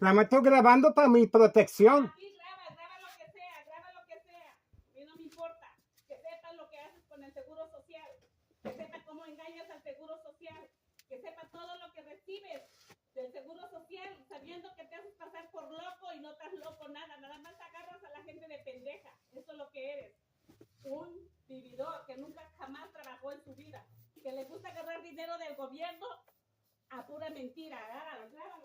Nada más estoy grabando para mi protección. Aquí graba lo que sea, graba lo que sea. A mí no me importa. Que sepas lo que haces con el seguro social. Que sepas cómo engañas al seguro social. Que sepas todo lo que recibes del seguro social, sabiendo que te haces pasar por loco y no estás loco nada. Nada más agarras a la gente de pendeja. Eso es lo que eres. Un vividor que nunca jamás trabajó en su vida. Que le gusta agarrar dinero del gobierno a pura mentira. Grábalo, graba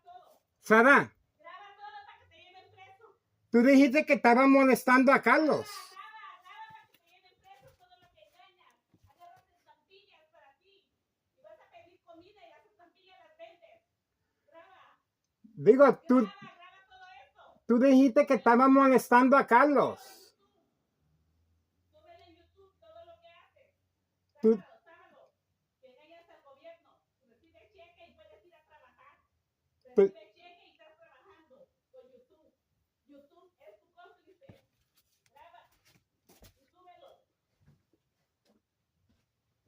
todo. Sara, Graba todo para que te lleven preso. tú dijiste que estaba molestando a Carlos. Graba para que te lleven preso todo lo que engañas. Agarras estampillas para ti. Y vas a pedir comida y las estampillas las vendes. Graba. Digo, Graba todo esto. tú dijiste que estaba molestando a Carlos. Tú ves en YouTube todo lo que haces. Tú, Sábalo. Que engañas al gobierno. Recibe cheque y puedes ir a trabajar. tú- Recibe cheque y estás trabajando con YouTube. YouTube es tu cómplice. Graba y súbelo.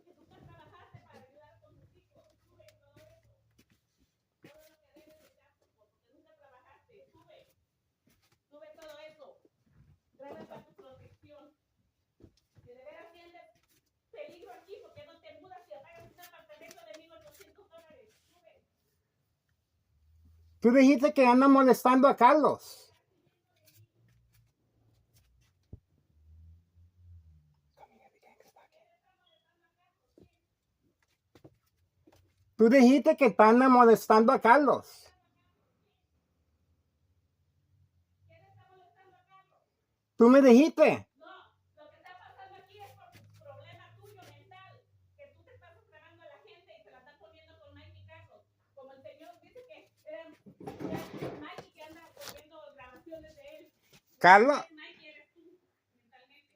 Que tú trabajaste para ayudar con tus hijos. Sube todo eso. Todo lo que debes de dar porque nunca trabajaste. Sube todo eso. Graba para tu protección. Si de veras tienes peligro aquí, porque no te mudas y pagas un apartamento de $1,800. Sube. tú dijiste que anda molestando a Carlos. Tú dijiste que están molestando a Carlos. ¿Quién está molestando a Carlos? Tú me dijiste. No, lo que está pasando aquí es por problema tuyo mental, que tú te estás grabando a la gente y se la están poniendo con Mike y Carlos. Como el señor dice que Mike que anda poniendo grabaciones de él. Carlos. Mike eres tú mentalmente.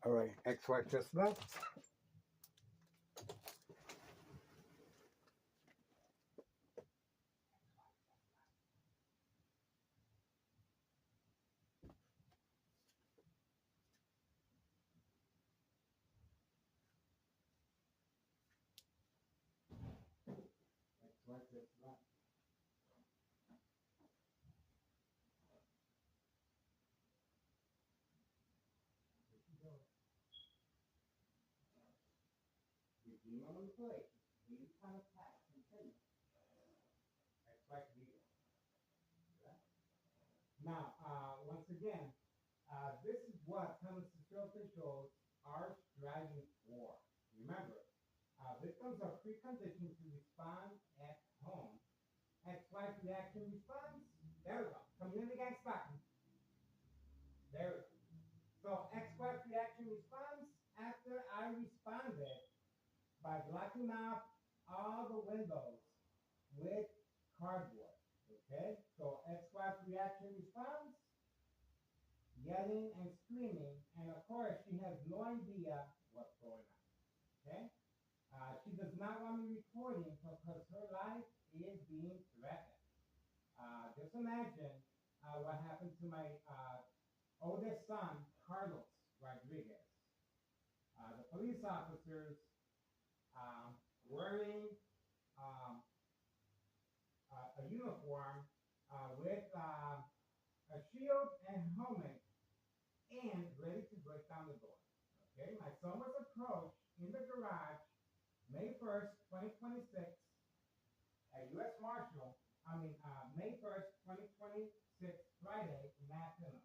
All right, ex-wife just left. Ex-wife just left. On the plate. These kind of packs continue. Ex-wife video. Now, once again, this is what Cummins Secure officials are striving for. Remember, victims are preconditioned to respond at home. Ex-wife reaction response. There we go. Community gang spotting. There we go. So ex-wife reaction response after I responded by blocking off all the windows with cardboard. Okay? So ex-wife reaction response, yelling and screaming, and of course she has no idea what's going on. Okay? She does not want me recording because her life is being threatened. Just imagine what happened to my oldest son, Carlos Rodriguez. The police officers wearing a uniform with a shield and helmet and ready to break down the door. Okay, my son was approached in the garage May 1st, 2026 at U.S. Marshal, May 1st, 2026, Friday in the afternoon.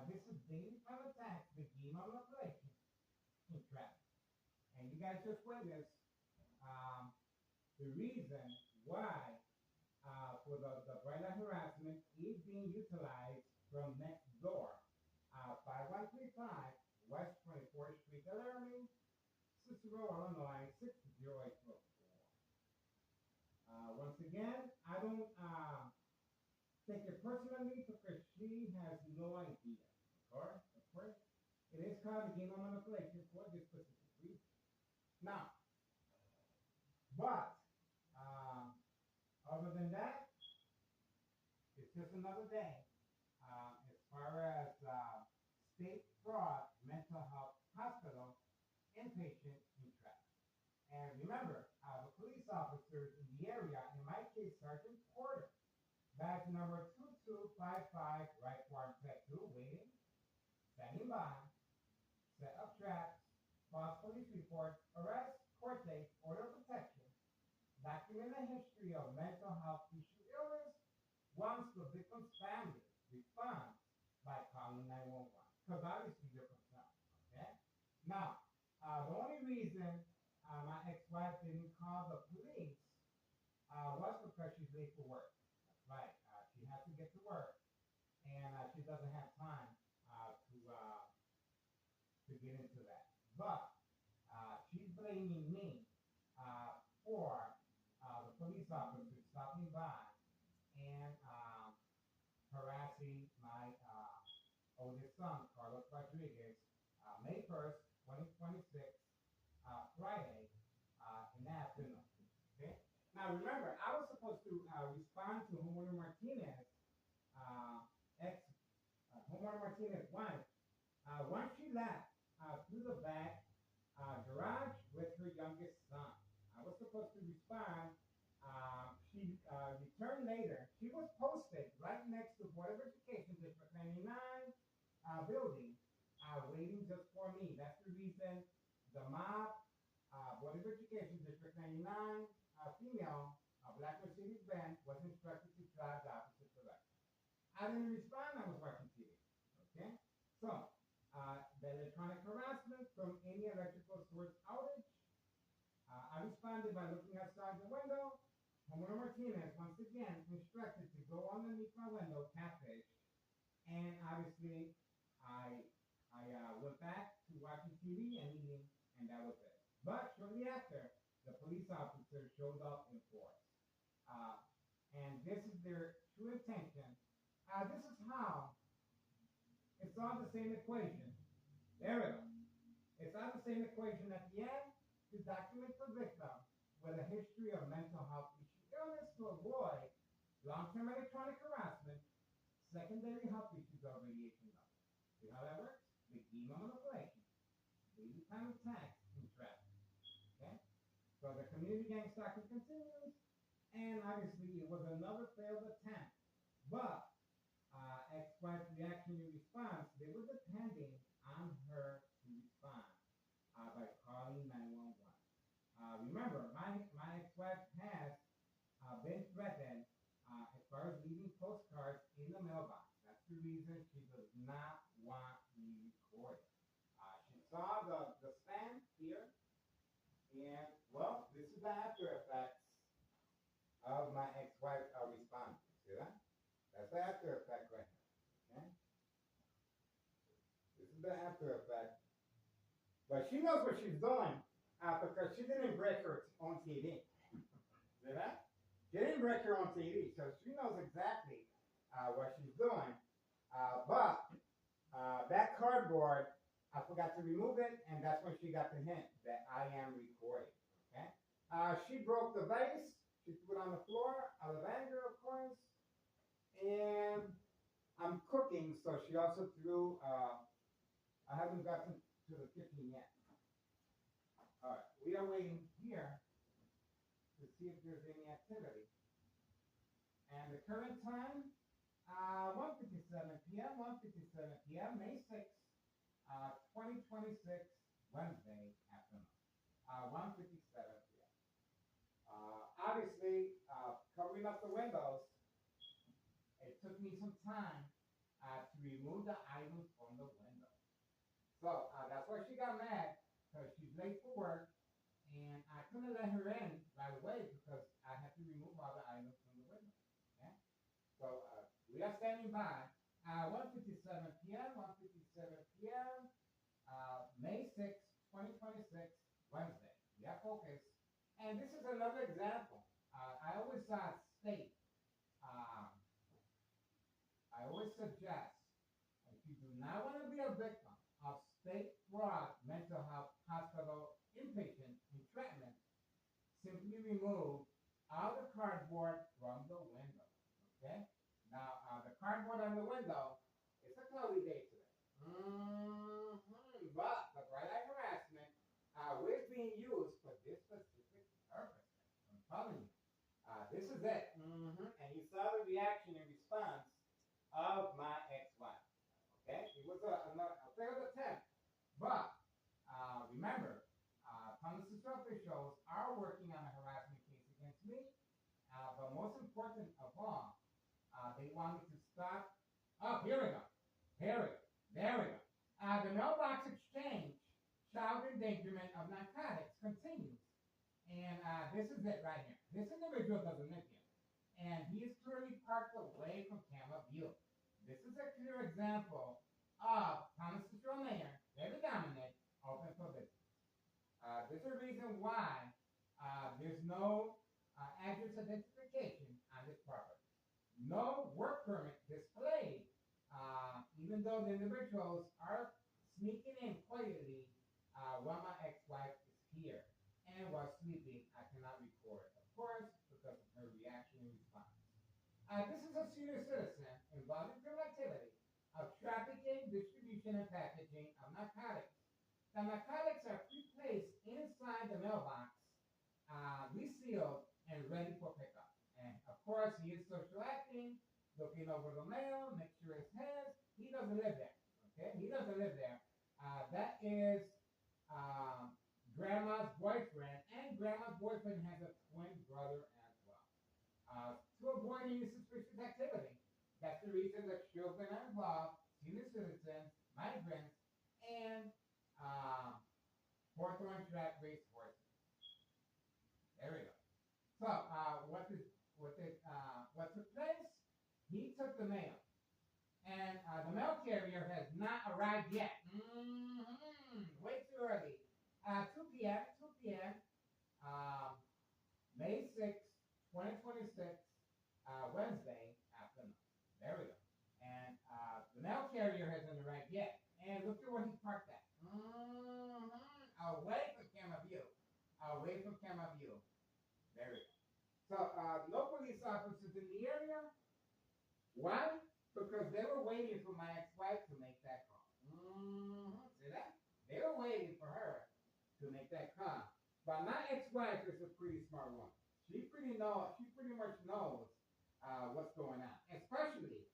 This is daily contact begin on operation in traffic. And you guys just witnessed the reason why for the bright light harassment is being utilized from next door, 5135 West 24th Street, Laramie, Cicero, Illinois, 60844. Once again, I don't take it personally because she has no idea. Of course, it is called a game of manipulation for this specific reason. Now, but other than that, it's just another day as far as state fraud mental health hospital inpatient in traffic. And remember, the police officers in the area, in my case, Sergeant Porter, badge number 2255, right warrant set 2, waiting, standing by, set up traps, false police report, arrest, court date, order of protection, document a history of mental health issue illness once the victim's family responds by calling 911. Because obviously you're concerned, okay? Now, the only reason my ex-wife didn't call the police was because she's late for work. That's right. She has to get to work, and she doesn't have time to get into that. But she's blaming me for the police officer stopping by and harassing my oldest son, Carlos Rodriguez, May 1st, 2026, Friday, in the afternoon. Okay? Now remember, I was supposed to respond to Homeowner Martinez, Homeowner Martinez's wife, once she left through the back garage with her youngest son. I was supposed to respond. She returned later. She was posted right next to Board of Education District 99 building, waiting just for me. That's the reason the mob, Board of Education District 99 female, black Mercedes-Benz, was instructed to drive the opposite direction. I didn't respond. I was watching TV. Okay? So, the electronic harassment from any electrical source outage. I responded by looking outside the window. Homeowner Martinez, once again, instructed to go underneath my window, catfish. And obviously, I went back to watching TV and eating, and that was it. But shortly after, the police officer showed up in force. And this is their true intention. This is how it's all the same equation. There we go. It's all the same equation at the end to document the victim with a history of mental health issue illness to avoid long-term electronic harassment, secondary health issues or radiation loss. See how that works? Big email manipulation, daily time of tax and traffic. Okay? So the community gang stalking continues, and obviously it was another failed attempt. But ex-wife's reaction and response, they were depending on her to respond by calling 911. Remember, my ex-wife has been threatened as far as leaving postcards in the mailbox. That's the reason she does not want me recorded. She saw the spam here, and well, this is the after effects of my ex-wife responding. See that? That's the after effect right here. Okay? This is the after effect. But she knows what she's doing because she didn't break her own TV. See that? She didn't break her own TV, so she knows exactly what she's doing. But that cardboard, I forgot to remove it, and that's when she got the hint that I am recording. Okay? She broke the vase. She threw it on the floor out of anger, of course. And I'm cooking, so she also threw, I haven't gotten to the kitchen yet. All right, we are waiting here to see if there's any activity. And the current time, 1:57 p.m., 1:57 p.m., May 6th, 2026, Wednesday afternoon, 1:57 p.m. Obviously, covering up the windows, it took me some time to remove the items from the window. So that's why she got mad, because she's late for work, and I couldn't let her in right away because I had to remove all the items from the window. Okay? So we are standing by. 1:57 p.m., 1:57 p.m., May 6th, 2026, Wednesday. We are focused. And this is another example. I always state, I always suggest, if you do not want to be a victim of state-run mental health hospital inpatient entrapment, simply remove all the cardboard from the window. Okay? Now, the cardboard on the window, it's a cloudy day today. But the bright light harassment is being used for this specific this is it. And you saw the reaction and response of my ex-wife. Okay, it was a failed attempt, but remember, Thomas officials are working on a harassment case against me. But most important of all, they want me to stop. Oh, here we go. Here we go. There we go. The mailbox exchange, child endangerment of narcotics continues. And this is it right here. This individual doesn't live here. And he is clearly parked away from camera view. This is a clear example of Thomas Cicero Mayor, very dominant, open for business. There's a reason why there's no address identification on this property. No work permit displayed, even though the individuals are sneaking in quietly while my ex-wife is here. And while sleeping, I cannot record, of course, because of her reaction and response. This is a senior citizen involved in criminal activity of trafficking, distribution, and packaging of narcotics. The narcotics are pre-placed inside the mailbox, resealed, and ready for pickup. And of course, he is social acting, looking over the mail, make sure it's his. He doesn't live there. Okay, he doesn't live there. That is grandma's boyfriend, and grandma's boyfriend has a twin brother as well. To avoid any suspicious activity, that's the reason that children are involved, senior citizens, migrants, and Hawthorne track race horses. There we go. So, what took place? He took the mail, and the mail carrier has not arrived yet. Way too early. 2 p.m. May 6th, 2026, Wednesday afternoon. There we go. And the mail carrier hasn't arrived yet. And look at where he parked at. Away from camera view. Away from camera view. There we go. So, no police officers in the area. Why? Because they were waiting for my ex-wife to make that call. See that? They were waiting for her to make that call. But my ex-wife is a pretty smart one. She pretty much knows what's going on, especially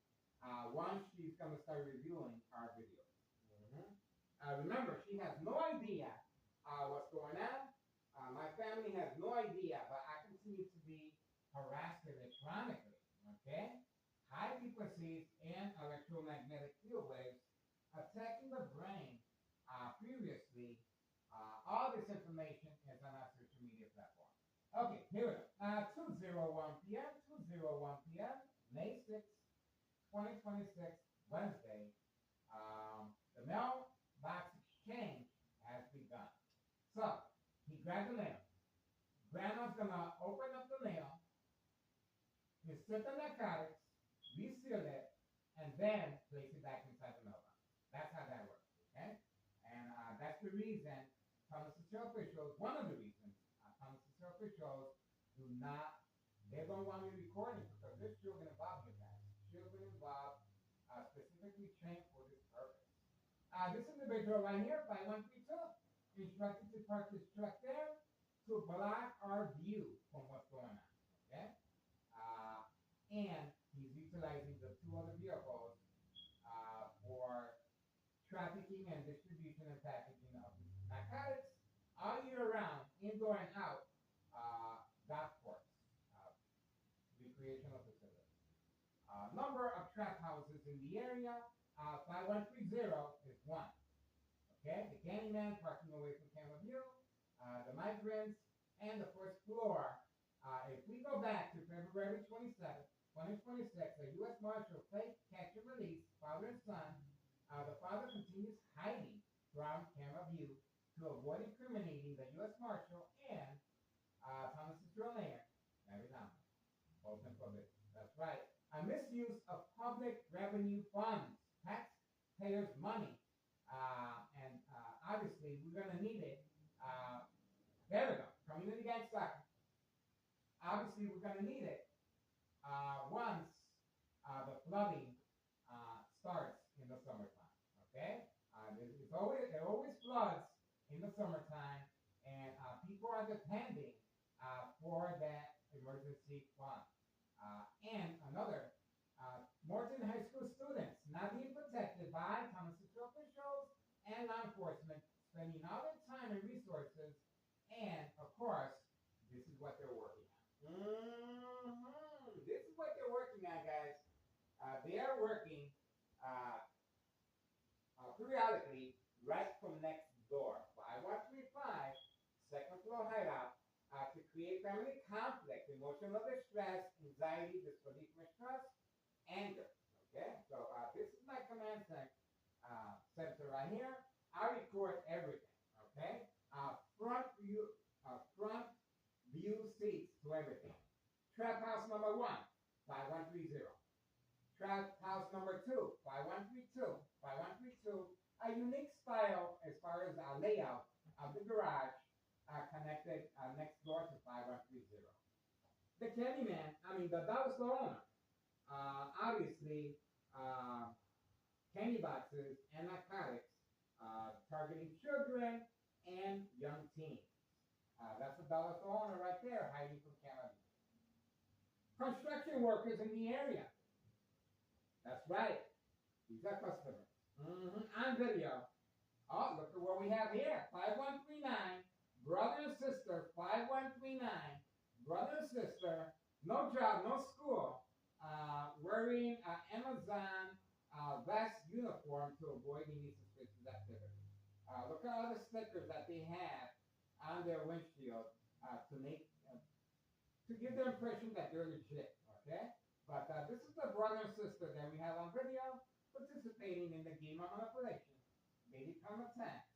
once she's gonna start reviewing our videos. Remember, she has no idea what's going on. My family has no idea, but I continue to be harassed electronically. Okay, high frequencies and electromagnetic field waves attacking the brain. Previously, all this information is on our social media platform. Okay, here we go. 2:01 p.m. May 6th, 2026, Wednesday. The mailbox exchange has begun. So, he grabbed the mail. Grandma's gonna open up the mail, insert the narcotics, reseal it, and then place it back inside the mailbox. That's how that works, okay? And that's the reason Thomas officials, one of the reasons Thomas officials they don't want me recording because there's children involved in that. Children involved, specifically trained for this purpose. This individual right here, 5132, instructed to park his truck there to block our view from what's going on, okay? And he's utilizing the 2 other vehicles for trafficking and distribution and packaging of narcotics all year round, indoor and out, golf course, recreational facilities. Number of trap houses in the area, 5130 is 1. Okay, the Candyman parking away from camera view, the migrants, and the first floor. If we go back to February 27th, 2026, a U.S. Marshal fake catch and release father and son. The father continues hiding from camera view to avoid incriminating the U.S. Marshal and Thomas Mayor, Mary Dominant, both in public. That's right. A misuse of public revenue funds, taxpayers' money, and obviously we're going to need it. There we go. Community gang soccer. Obviously, we're going to need it once the flooding starts in the summertime. Okay, it always floods in the summertime, and people are depending for that emergency fund. And another, Morton High School students not being protected by Thomas Central officials and law enforcement, spending all their time and resources, and of course, this is what they're working on. This is what they're working on, guys. They are working periodically right from next door. 5135, second floor hideout, to create family conflict, emotional distress, anxiety, disbelief, mistrust, anger. Okay, so this is my command center right here. I record everything. Okay, front view seats to everything. Trap house number 1, 5130. Trap house number 2, 5132, 5132. A unique style as far as our layout of the garage connected next door to 5130. The the dog store owner, obviously, candy boxes and narcotics targeting children and young teens. That's the dollar store owner right there hiding from camera. Construction workers in the area. That's right. These are customers. On video. Oh, look at what we have here. 5139, brother and sister, 5139, brother and sister, no job, no school, wearing Amazon vest uniform to avoid any suspicious activity. Look at all the stickers that they have on their windshield to give the impression that they're legit, okay? But this is the brother and sister that we have on video participating in the game of manipulation, baby come attacks,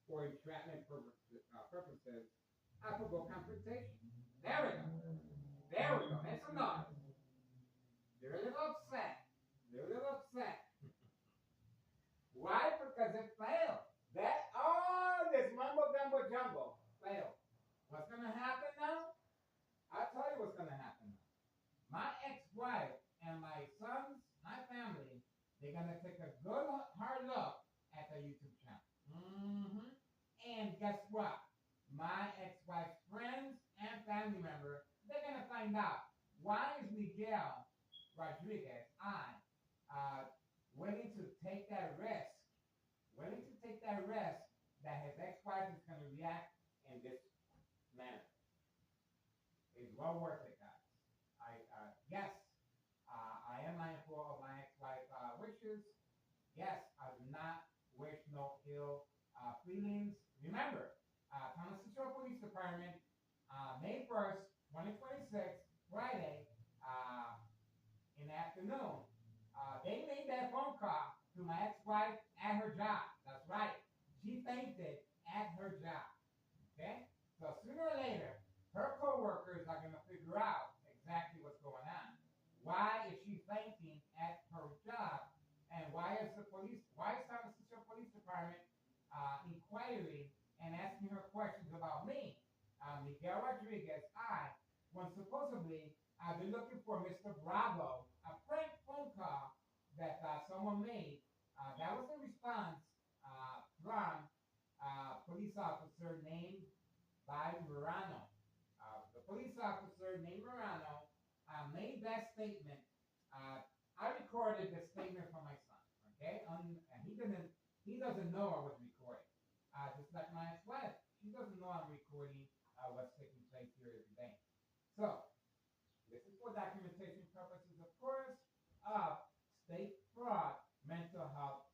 for entrapment purposes, applicable confrontation. There we go. There we go. That's enough. They're a little upset. They're a little upset. Why? Because it failed. This mumbo gumbo jumbo failed. What's going to happen now? I'll tell you what's going to happen now. My ex-wife and my sons, my family, they're going to take a good hard look at the YouTube channel. And guess what? My ex-wife's friends and family members, they're going to find out why is Miguel Rodriguez, willing to take that risk, that his ex-wife is going to react in this manner. It's well worth it, guys. Yes, I am mindful of my ex-wife's wishes. Yes, I do not wish no ill feelings. Remember, Thomas Central Police Department, May 1st, 2026, Friday, in the afternoon, they made that phone call to my ex-wife at her job. That's right. She fainted at her job. Okay? So sooner or later, her co-workers are going to figure out exactly what's going on. Why is she fainting at her job? And why is Thomas Central Police Department inquiring and asking her questions about me, Miguel Rodriguez, when supposedly they're looking for Mr. Bravo, a prank phone call that someone made. That was a response from police officer named by Morano. The police officer named Morano made that statement. I recorded the statement from my son, okay? And he doesn't know I was recording. Just like my ex-wife, she doesn't know I'm recording what's taking place here every day. So, this is for documentation purposes, of course, of State Fraud Mental Health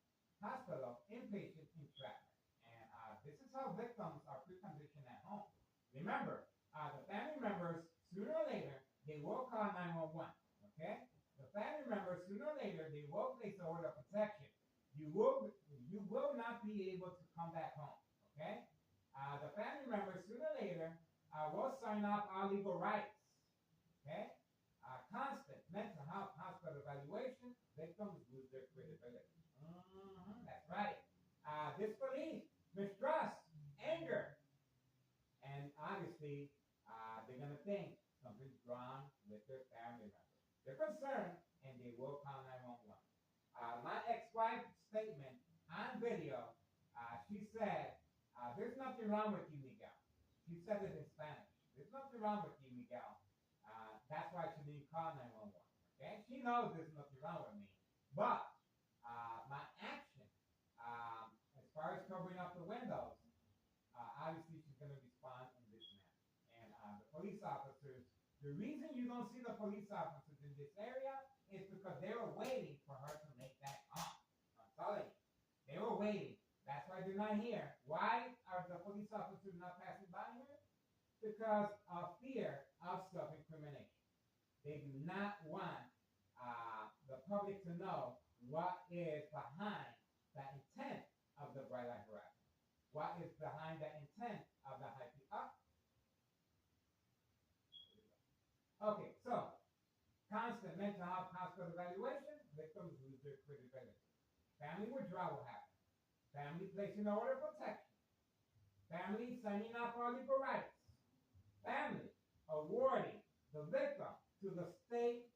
Hospital inpatient entrapment. And this is how victims are preconditioned at home. Remember, the family members, sooner or later, they will call 911, okay? The family members, sooner or later, they will place an order of protection. You will not be able to come back home, okay? The family members, sooner or later, will sign off on legal rights, okay? Constant mental health hospital evaluation, victims lose their credibility. That's right. Disbelief, mistrust, anger. And obviously, they're going to think something's wrong with their family members. They're concerned, and they will call 911. My ex-wife's statement on video, she said, there's nothing wrong with you, Miguel. She said it in Spanish. There's nothing wrong with you, Miguel. That's why she didn't call 911. Okay? She knows there's nothing wrong with me. But my action, as far as covering up the windows, obviously she's going to respond in this manner. And the police officers, the reason you don't see the police officers in this area is because they were waiting for her to make that call. I'm telling you. They were waiting. That's why they're not here. Why are the police officers not passing by here? Because of fear of self-incrimination. They do not want the public to know what is behind the intent of the bright light harassment. What is behind the intent of the hyping up? Okay, so constant mental health hospital evaluation, victims lose their credibility. Family withdrawal will happen. Family placing an order of protection. Family signing up for legal rights. Family awarding the victim to the state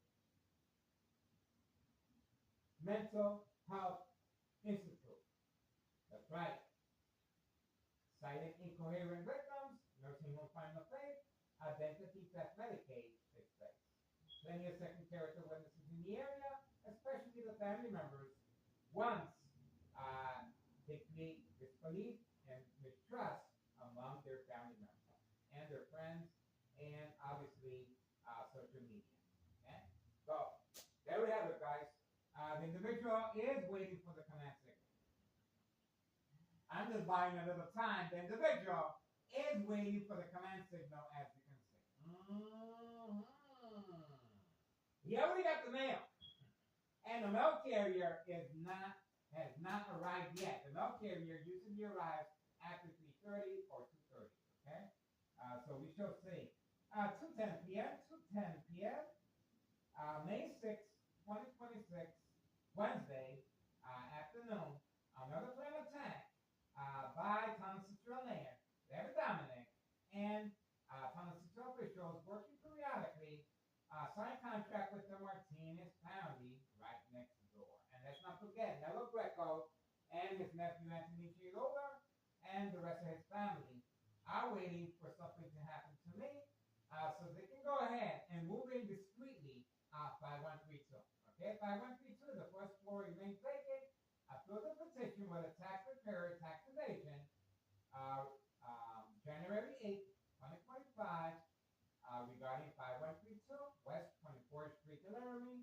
mental health institute. That's right. Citing incoherent victims, nursing home final faith, identity theft Medicaid takes place. Plenty of second character witnesses in the area, especially the family members, once they create disbelief and mistrust among their family members and their friends and obviously social media. Okay? So there we have it, guys. The individual is waiting for the command signal. I'm just buying a little time. The individual is waiting for the command signal, as you can see. He already got the mail. And the mail carrier has not arrived yet. The mail carrier usually arrives after 3:30 or 2:30. Okay? So we shall see. 2:10 p.m. 2:10 p.m. May 6th, 2026, Wednesday afternoon. Another plane attack by Thomas Mayor, David Dominic, and Thomas officials working periodically signed contract with the Martinez family right next door. And let's not forget, Nello Greco and his nephew Anthony Chilola and the rest of his family are waiting for something to happen to me so they can go ahead and move in discreetly 5132. Okay, 5132, the first floor remains vacant. I filled the petition with a tax repair, tax evasion, January 8th, 2025, regarding 5132 West 24th Street, Laramie,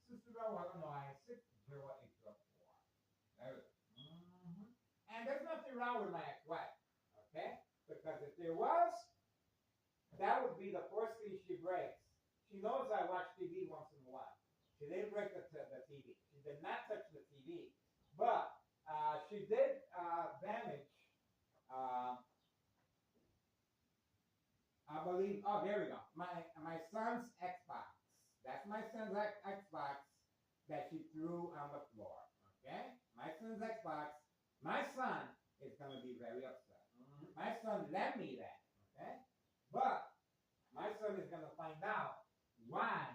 Cicero, Illinois, 60804. There it is. And there's nothing wrong with my ex-wife, okay? Because if there was, that would be the first thing she breaks. She knows I watch TV once in a while. She didn't break the TV. She did not touch the TV. But she did damage, I believe, oh, there we go. My son's Xbox. That's my son's Xbox that she threw on the floor, okay? My son's Xbox. My son is going to be very upset. My son lent me that, okay? But my son is going to find out why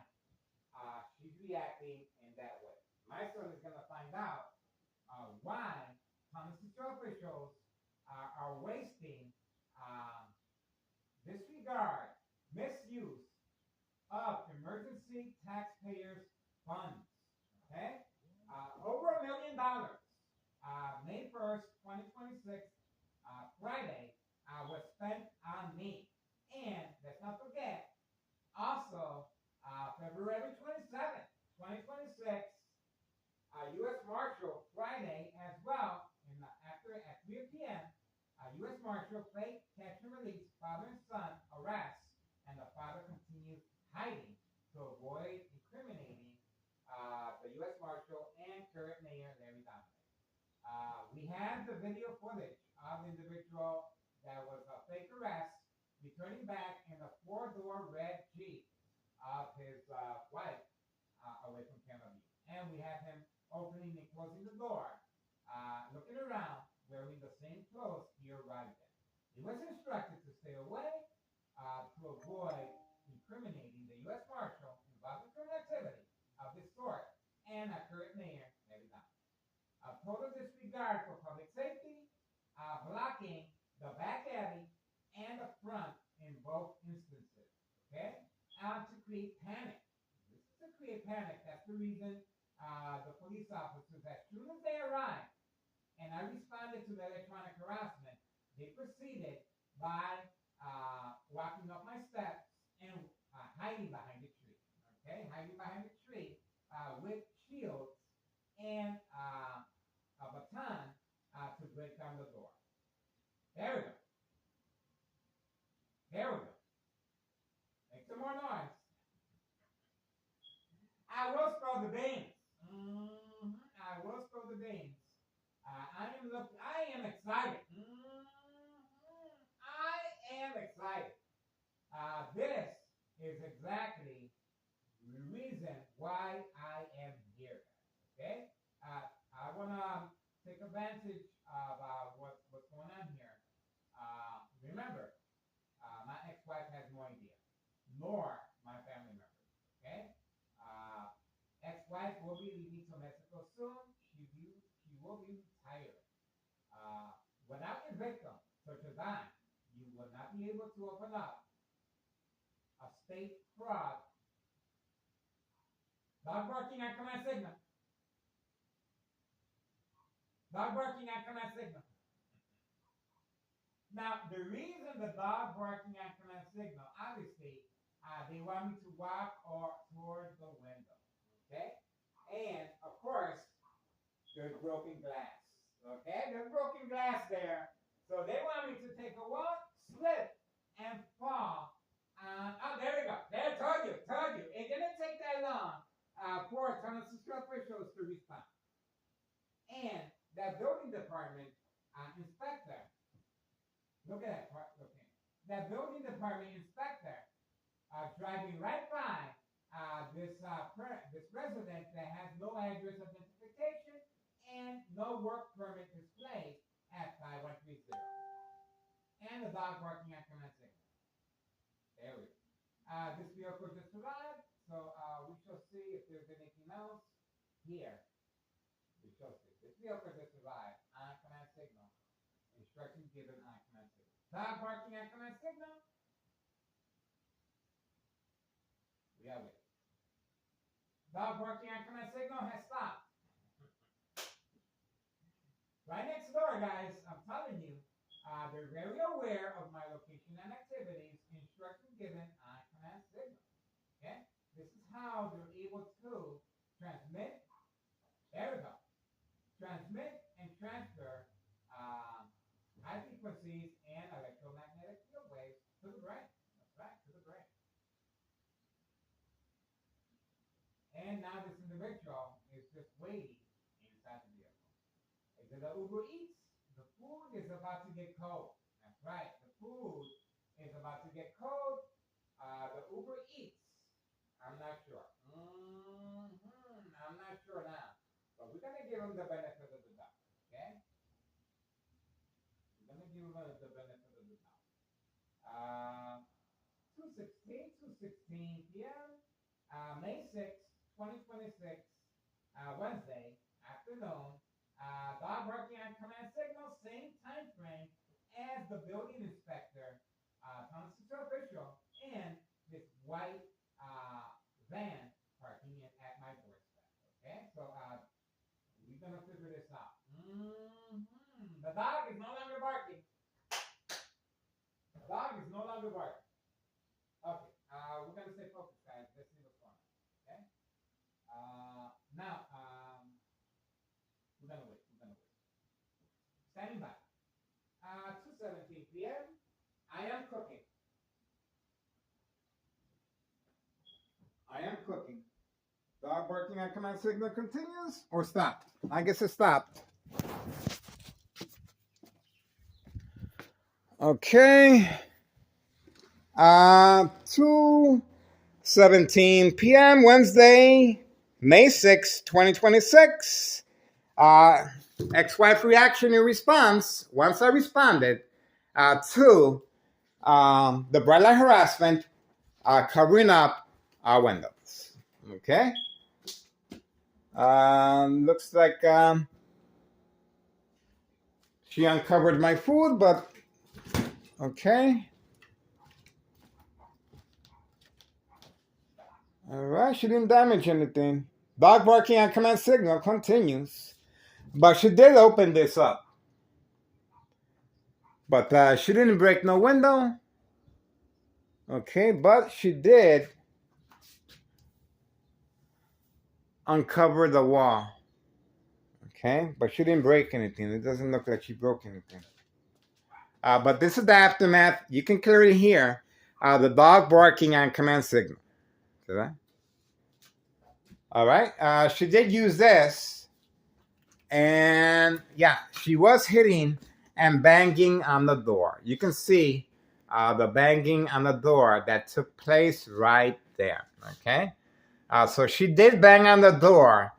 she's reacting in that way. My son is going to find out why Thomas officials are wasting disregard, misuse of emergency taxpayers' funds. Okay? Over $1 million. May 1st, 2026, Friday, was spent on me. And let's not forget, also, February 27th, 2026, U.S. Marshal Friday as well, at 3 p.m., U.S. Marshal fake catch and release father and son arrest, and the father continues hiding to avoid incriminating the U.S. Marshal and current Mayor Larry Dominic. We have the video footage of the individual that was a fake arrest returning back in a four-door red Jeep of his wife away from Canada. And we have him opening and closing the door, looking around, wearing the same clothes he arrived in. He was instructed to stay away to avoid incriminating the U.S. Marshal involved in criminal activity of this sort and a current mayor, Larry Dominic. A total disregard for public safety, blocking the back alley and the front in both instances. create panic. That's the reason the police officers, as soon as they arrived, and I responded to the electronic harassment, they proceeded by walking up my steps and hiding behind the tree. Okay, hiding behind the tree with shields and a baton to break down the door. There we go. There we go. Make some more noise. I will spill the beans. I will spill the beans. I am excited. I am excited. This is exactly the reason why I am here. Okay? I want to take advantage of what's going on here. Remember, my ex-wife has no idea, nor my family members. Okay? Ex-wife will be leaving to Mexico soon. She will be retired. Without a victim, such as I, you will not be able to open up a state fraud. Dog barking at command signal. Dog barking at command signal. Now, the reason the dog barking at command signal, obviously, they want me to walk or towards the window. Okay? And, of course, there's broken glass. Okay? There's broken glass there. So they want me to take a walk, slip, and fall. Oh, there we go. There, told you. It didn't take that long for tunnel officials to respond. And that building department inspector, look at that. That building department inspector driving right by this resident that has no address identification and no work permit displayed at 5130. And the dog barking at command signal. There we go. This vehicle just arrived, so we shall see if there's anything else here. We shall see. This vehicle just arrived on command signal. Instructions given on command signal. Dog barking at command signal. We are waiting. Dog barking at command signal has stopped. Right next door, guys. I'm telling you, they're very aware of my location and activities. Instructions given on command signal. Okay? This is how they're able to transmit. There we go. Transmit and transfer high frequencies and electromagnetic field waves to the brain. That's right, to the brain. And now this individual is just waiting inside the vehicle. Is it an Uber Eats? The food is about to get cold. That's right, the food is about to get cold. The Uber Eats, I'm not sure. I'm not sure now. But we're going to give them the benefit of the doubt. Okay? We're going to give them the benefit of the doubt. 2:16 p.m. May 6th, 2026, Wednesday afternoon. Dog barking on command signal, same time frame as the building inspector, constitutional official, and this white van parking at my doorstep. Okay, so we're gonna figure this out. The dog is no longer barking. The dog is no longer barking. Okay, we're gonna stay focused, guys. Let's see what's going on. Okay. Now, we're gonna wait. Standing by. 2:17 p.m. I am cooking. Dog barking on command signal continues or stopped? I guess it stopped. Okay. 2:17 p.m. Wednesday, May 6, 2026. Ex-wife reaction and response, once I responded to the bright light harassment covering up our windows. Okay? Looks like she uncovered my food, but okay. All right, she didn't damage anything. Dog barking on command signal continues. But she did open this up. But she didn't break no window. Okay, but she did uncover the wall. Okay, but she didn't break anything. It doesn't look like she broke anything. But this is the aftermath. You can clearly hear the dog barking on command signal. See that? All right. She did use this. And yeah, she was hitting and banging on the door. You can see the banging on the door that took place right there. Okay. So she did bang on the door.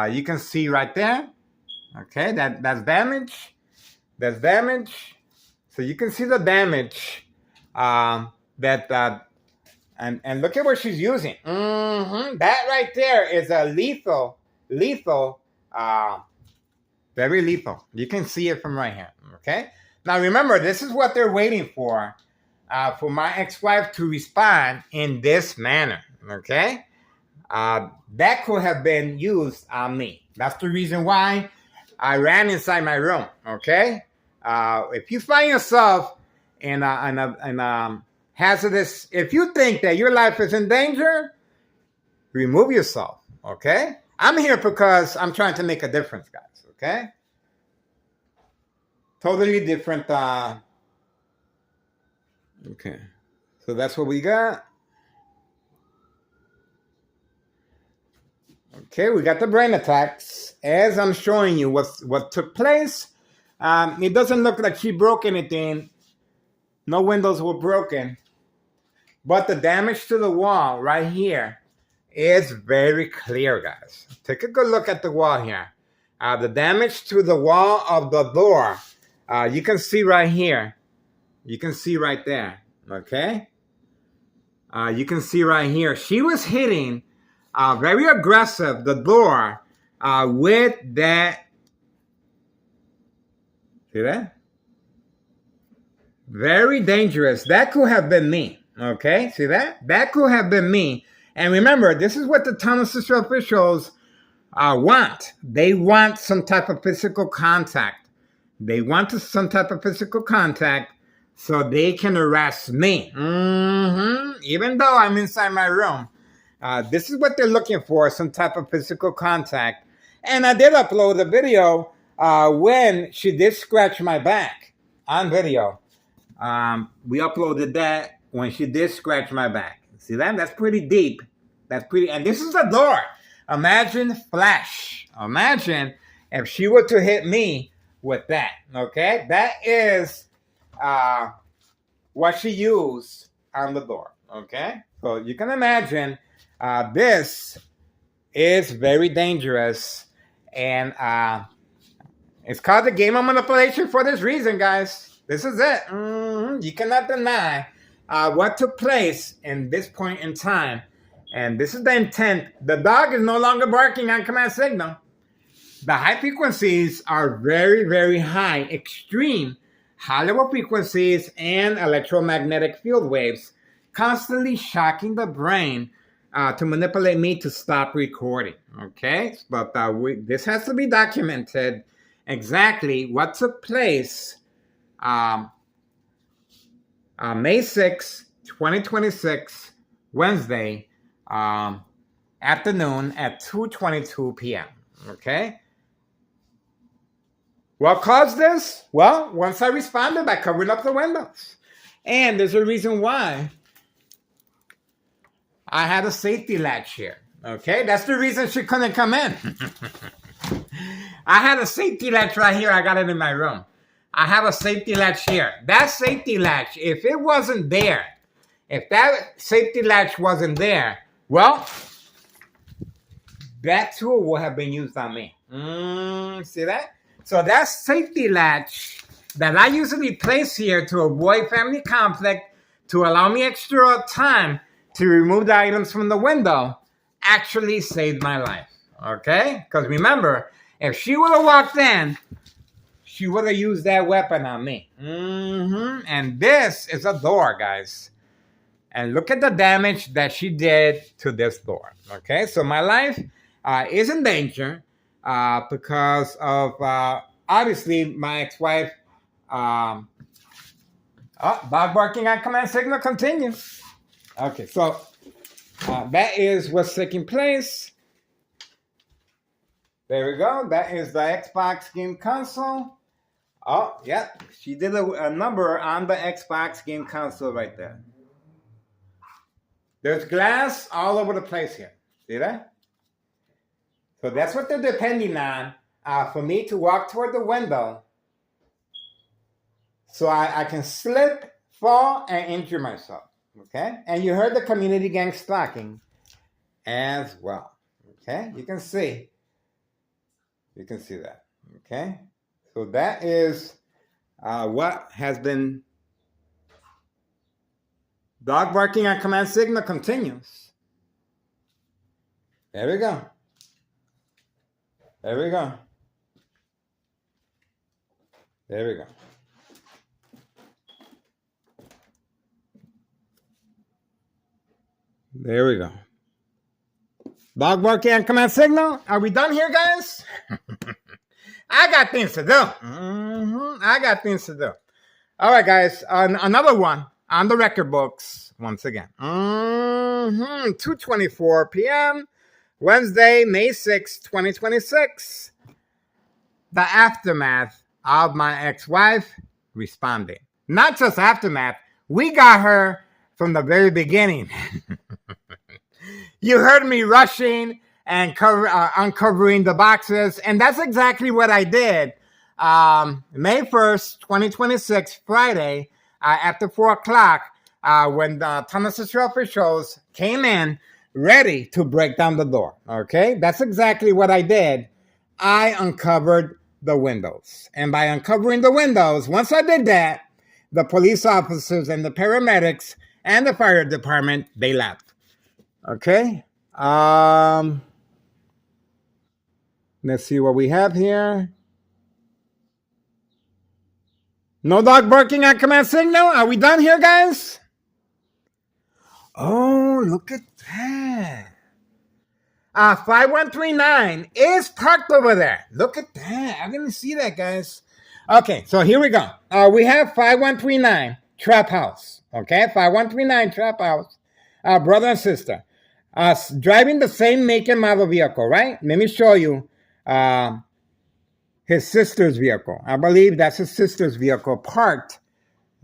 You can see right there. Okay. That's damage. That's damage. So you can see the damage and look at what she's using. That right there is a lethal, very lethal. You can see it from right here. Okay. Now remember, this is what they're waiting for my ex-wife to respond in this manner. Okay. That could have been used on me. That's the reason why I ran inside my room. Okay. If you find yourself in a hazardous, if you think that your life is in danger, remove yourself. Okay. I'm here because I'm trying to make a difference, guys. Okay. Totally different. Okay. So that's what we got. Okay, we got the brain attacks. As I'm showing you what took place, it doesn't look like she broke anything. No windows were broken. But the damage to the wall right here is very clear, guys. Take a good look at the wall here. The damage to the wall of the door, you can see right here. You can see right there, okay? You can see right here. She was hitting very aggressive, the door, with that. See that? Very dangerous. That could have been me. Okay, see that? That could have been me. And remember, this is what the tunnel system officials want. They want some type of physical contact. They want some type of physical contact so they can arrest me. Even though I'm inside my room. This is what they're looking for, some type of physical contact. And I did upload a video when she did scratch my back on video. We uploaded that when she did scratch my back. See that? That's pretty deep. That's pretty. And this is a door. Imagine flash. Imagine if she were to hit me with that. Okay? That is what she used on the door. Okay? So you can imagine this is very dangerous. And it's called the game of manipulation for this reason, guys. This is it. You cannot deny what took place in this point in time. And this is the intent. The dog is no longer barking on command signal. The high frequencies are very, very high, extreme high level frequencies and electromagnetic field waves, constantly shocking the brain to manipulate me to stop recording. Okay? But this has to be documented exactly what took place May 6, 2026, Wednesday, afternoon at 2:22 p.m. Okay? What caused this? Well, once I responded by covering up the windows. And there's a reason why. I had a safety latch here. Okay? That's the reason she couldn't come in. I had a safety latch right here. I got it in my room. I have a safety latch here. That safety latch, if it wasn't there, if that safety latch wasn't there, well, that tool would have been used on me. See that? So that safety latch that I usually place here to avoid family conflict, to allow me extra time to remove the items from the window, actually saved my life. Okay? Because remember, if she would have walked in, she would have used that weapon on me. And this is a door, guys. And look at the damage that she did to this door. Okay, so my life is in danger because of obviously my ex-wife. Dog barking on command signal continues. Okay, so that is what's taking place. There we go. That is the Xbox game console. Oh, yeah. She did a number on the Xbox game console right there. There's glass all over the place here. See that? So that's what they're depending on for me to walk toward the window so I can slip, fall, and injure myself. Okay? And you heard the community gang stalking as well. Okay? You can see. You can see that. Okay? So that is what has been. Dog barking on command signal continues. There we go. There we go. There we go. There we go. Dog barking on command signal. Are we done here, guys? I got things to do. I got things to do. All right, guys. Another one on the record books once again. 2:24 p.m. Wednesday, May 6, 2026. The aftermath of my ex-wife responding. Not just aftermath. We got her from the very beginning. You heard me rushing and uncovering the boxes, and that's exactly what I did. May 1st, 2026, Friday, after 4 o'clock, when the Tennessee officials came in ready to break down the door. Okay? That's exactly what I did. I uncovered the windows. And by uncovering the windows, once I did that, the police officers and the paramedics and the fire department, they left. Okay? Let's see what we have here. No dog barking on command signal. Are we done here, guys? Oh, look at that. 5139 is parked over there. Look at that. I didn't see that, guys. Okay, so here we go. We have 5139 Trap House. Okay, 5139 Trap House. Brother and sister. Driving the same make and model vehicle, right? Let me show you his sister's vehicle. I believe that's his sister's vehicle parked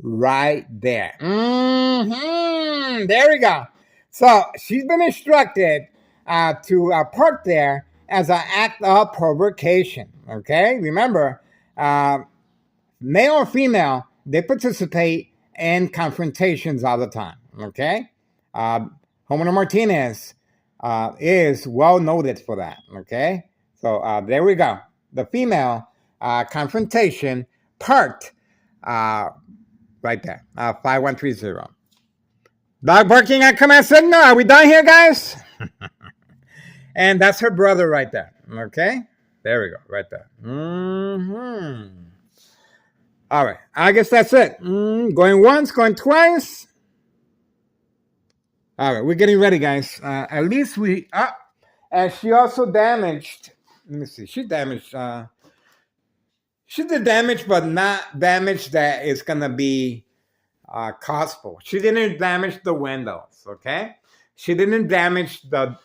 right there. There we go. So she's been instructed to park there as an act of provocation. Okay, remember, male or female, they participate in confrontations all the time. Okay, Homero Martinez is well noted for that. Okay, so there we go. The female confrontation parked right there. 5130. Dog barking on command signal. Are we done here, guys? And that's her brother right there. Okay? There we go. Right there. All right. I guess that's it. Going once, going twice. All right. We're getting ready, guys. At least we... and she also damaged... Let me see. She damaged... she did damage, but not damage that is going to be costful. She didn't damage the windows, okay? She didn't damage the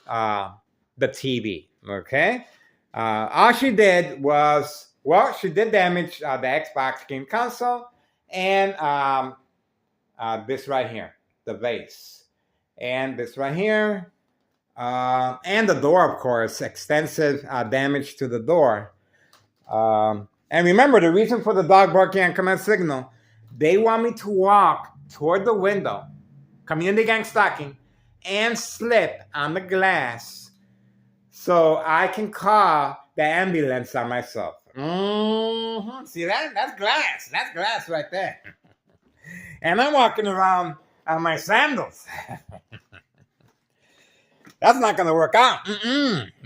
TV, okay? All she did was, well, she did damage the Xbox game console and this right here, the vase. And this right here, and the door, of course, extensive damage to the door. And remember, the reason for the dog barking on command signal, they want me to walk toward the window, community gang stalking, and slip on the glass so I can call the ambulance on myself. See that? That's glass. That's glass right there. And I'm walking around on my sandals. That's not going to work out.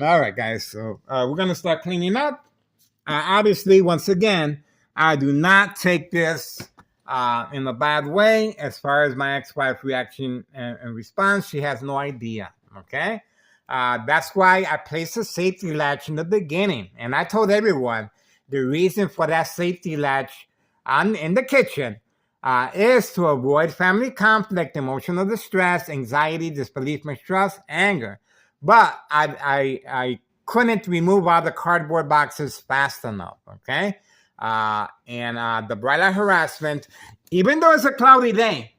All right, guys. So we're going to start cleaning up. Obviously, once again, I do not take this in a bad way. As far as my ex-wife's reaction and response, she has no idea. Okay, that's why I placed a safety latch in the beginning, and I told everyone the reason for that safety latch in the kitchen is to avoid family conflict, emotional distress, anxiety, disbelief, mistrust, anger. But I couldn't remove all the cardboard boxes fast enough. Okay, and the bright light harassment, even though it's a cloudy day,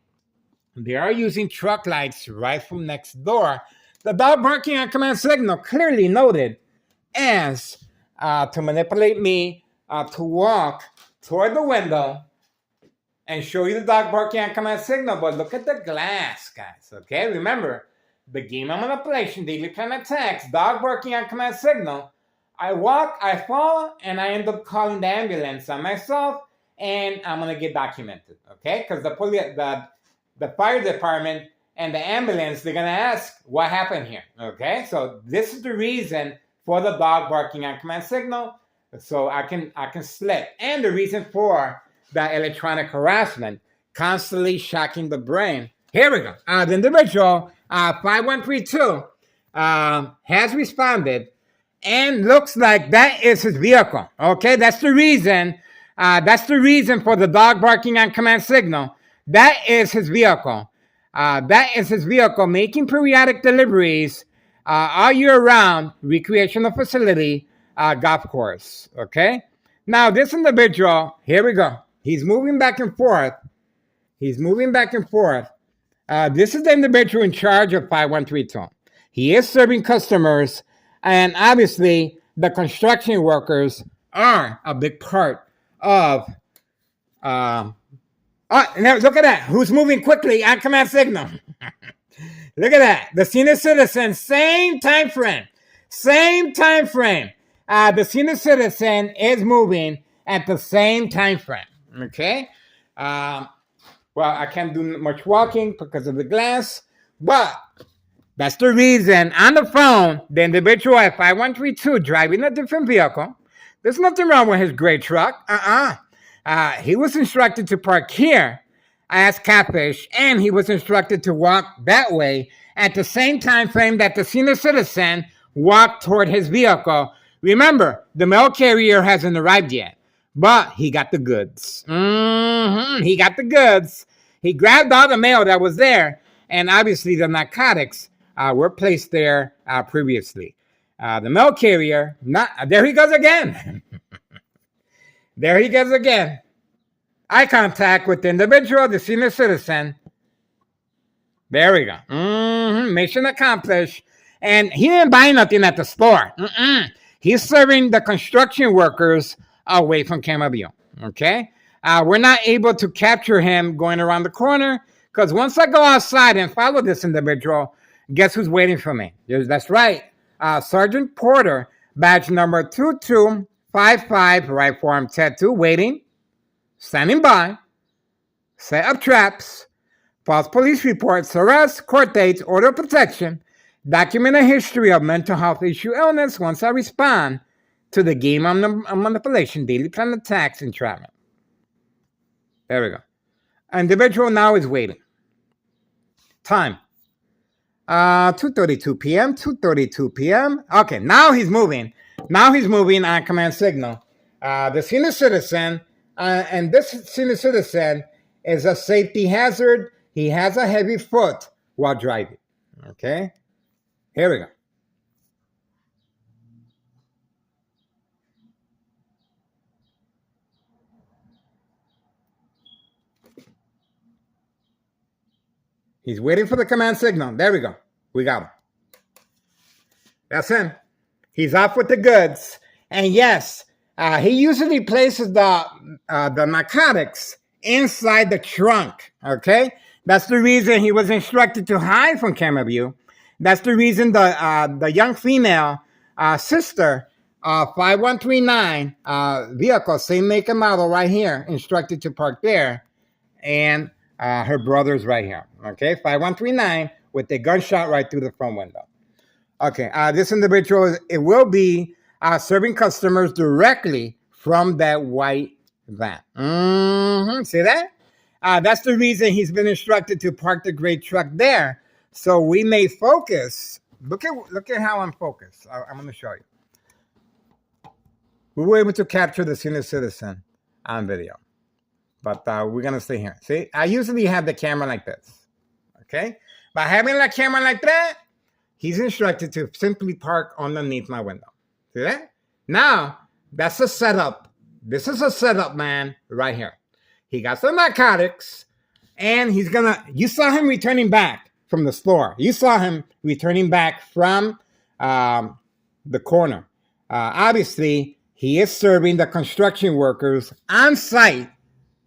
they are using truck lights right from next door. The dog barking on command signal clearly noted as to manipulate me to walk toward the window and show you the dog barking on command signal. But look at the glass, guys. Okay, remember the game of manipulation, daily plan attacks, dog barking on command signal. I walk, I fall, and I end up calling the ambulance on myself, and I'm gonna get documented. Okay, because the fire department and the ambulance, they're gonna ask what happened here. Okay, so this is the reason for the dog barking on command signal, so I can slip, and the reason for the electronic harassment, constantly shocking the brain. Here we go. The individual 5132 has responded, and looks like that is his vehicle. Okay, that's the reason. That's the reason for the dog barking on command signal. That is his vehicle. That is his vehicle making periodic deliveries all year round, recreational facility, golf course. Okay. Now this individual, here we go. He's moving back and forth. He's moving back and forth. This is the individual in charge of 5132. He is serving customers, and obviously the construction workers are a big part of look at that. Who's moving quickly on command signal? Look at that. The senior citizen, same time frame. Same time frame. The senior citizen is moving at the same time frame. Okay? Well, I can't do much walking because of the glass, but that's the reason. On the phone, the individual at 5132 driving a different vehicle. There's nothing wrong with his gray truck. He was instructed to park here as Catfish, and he was instructed to walk that way at the same time frame that the senior citizen walked toward his vehicle. Remember, the mail carrier hasn't arrived yet, but he got the goods. He got the goods. He grabbed all the mail that was there, and obviously the narcotics were placed there previously. The mail carrier, there he goes again. There he goes again. Eye contact with the individual, the senior citizen. There we go. Mission accomplished. And he didn't buy nothing at the store. He's serving the construction workers away from camera view. Okay? We're not able to capture him going around the corner, because once I go outside and follow this individual, guess who's waiting for me? That's right. Sergeant Porter, badge number 2255, right forearm tattoo, waiting, standing by, set up traps, false police reports, arrest, court dates, order of protection, document a history of mental health issue illness once I respond to the game of manipulation, daily plan attacks, entrapment. There we go. Individual now is waiting. Time. 2:32 p.m. 2:32 p.m. Okay, now he's moving. Now he's moving on command signal. The senior citizen, and this senior citizen is a safety hazard. He has a heavy foot while driving. Okay, here we go. He's waiting for the command signal. There we go. We got him. That's him. He's off with the goods. And yes, he usually places the narcotics inside the trunk. Okay? That's the reason he was instructed to hide from camera view. That's the reason the young female sister 5139 vehicle, same make and model right here, instructed to park there. And her brother's right here. Okay, 5139 with a gunshot right through the front window. Okay, this individual, it will be serving customers directly from that white van. See that? That's the reason he's been instructed to park the gray truck there, so we may focus. Look at how I'm focused. I'm going to show you. We were able to capture the senior citizen on video, but we're going to stay here. See, I usually have the camera like this, okay? By having the camera like that, he's instructed to simply park underneath my window. See that? Now, that's a setup. This is a setup, man, right here. He got some narcotics, and he's gonna. You saw him returning back from the store. You saw him returning back from the corner. Obviously, he is serving the construction workers on site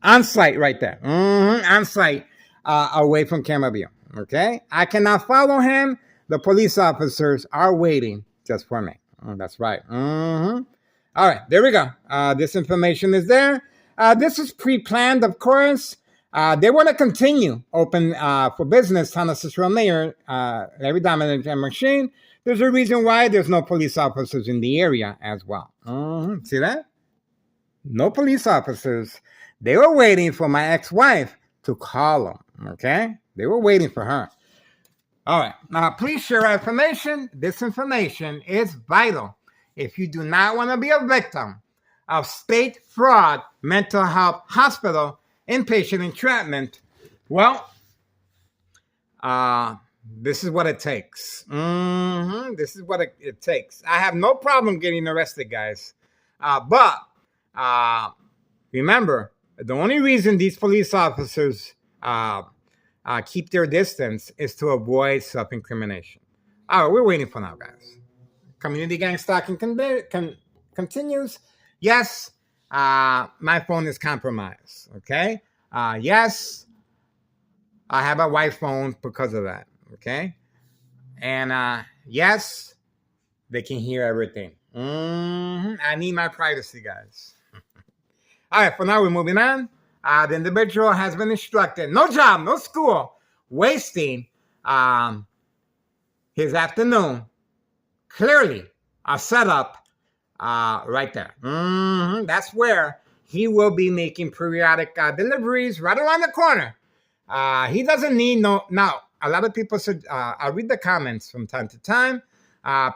right there, on site, away from camera view. Okay, I cannot follow him. The police officers are waiting just for me. That's right. All right, there we go. This information is there. This is pre-planned, of course. They want to continue open for business. Town Assistant Mayor Larry Dominic and Machine. There's a reason why there's no police officers in the area as well. See that? No police officers. They were waiting for my ex-wife to call them. Okay? They were waiting for her. All right. Now, please share our information. This information is vital. If you do not want to be a victim of state fraud, mental health hospital, inpatient entrapment, well, this is what it takes. This is what it takes. I have no problem getting arrested, guys. But remember, the only reason these police officers keep their distance is to avoid self-incrimination. All right, we're waiting for now, guys. Community gang stalking continues. Yes, my phone is compromised. Okay. Yes, I have a white phone because of that. Okay. And yes, they can hear everything. I need my privacy, guys. All right. For now, we're moving on. The individual has been instructed. No job, no school. Wasting his afternoon. Clearly, a setup right there. That's where he will be making periodic deliveries right around the corner. He doesn't need no. Now, a lot of people said, I read the comments from time to time.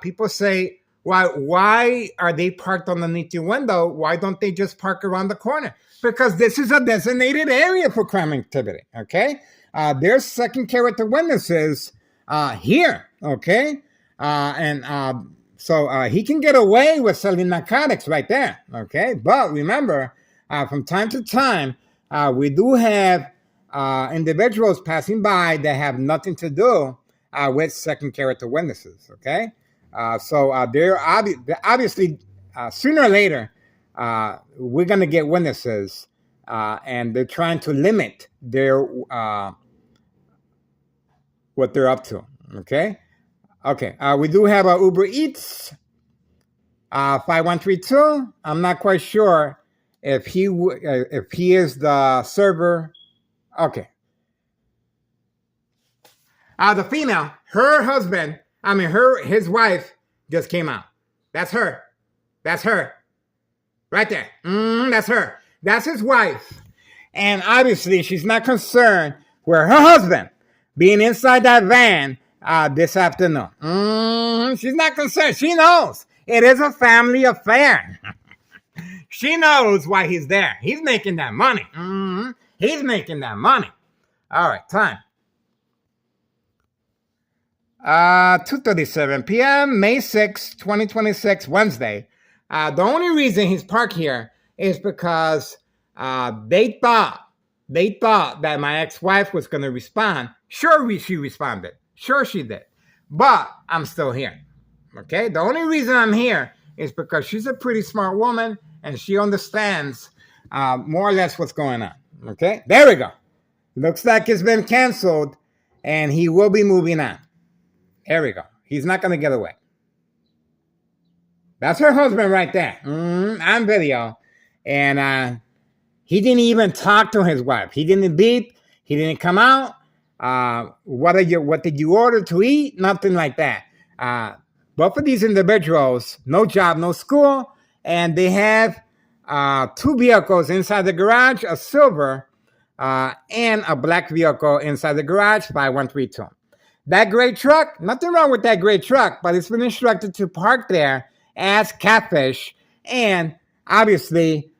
People say, why are they parked underneath your window? Why don't they just park around the corner? Because this is a designated area for crime activity. Okay, there's second character witnesses here. Okay. So he can get away with selling narcotics right there, okay? But remember, from time to time, we do have individuals passing by that have nothing to do with second character witnesses, okay? So they're obviously, sooner or later, we're going to get witnesses, and they're trying to limit their what they're up to, okay? Okay, we do have a Uber Eats 5132. I'm not quite sure if he is the server. Okay. The female, his wife just came out. That's her. That's her. Right there. That's her. That's his wife. And obviously, she's not concerned with her husband being inside that van this afternoon. She's not concerned. She knows it is a family affair. She knows why he's there. He's making that money. He's making that money. All right, time. 2:37 p.m., May 6, 2026, Wednesday. The only reason he's parked here is because they thought that my ex-wife was going to respond. Sure, she responded. Sure, she did. But I'm still here. Okay? The only reason I'm here is because she's a pretty smart woman and she understands more or less what's going on. Okay? There we go. Looks like it's been canceled and he will be moving on. There we go. He's not going to get away. That's her husband right there. On video. And he didn't even talk to his wife. He didn't beep. He didn't come out. What did you order to eat? Nothing like that. Both of these individuals, no job, no school, and they have two vehicles inside the garage, a silver and a black vehicle inside the garage, 5132. That gray truck, nothing wrong with that gray truck, but it's been instructed to park there as Catfish. And obviously,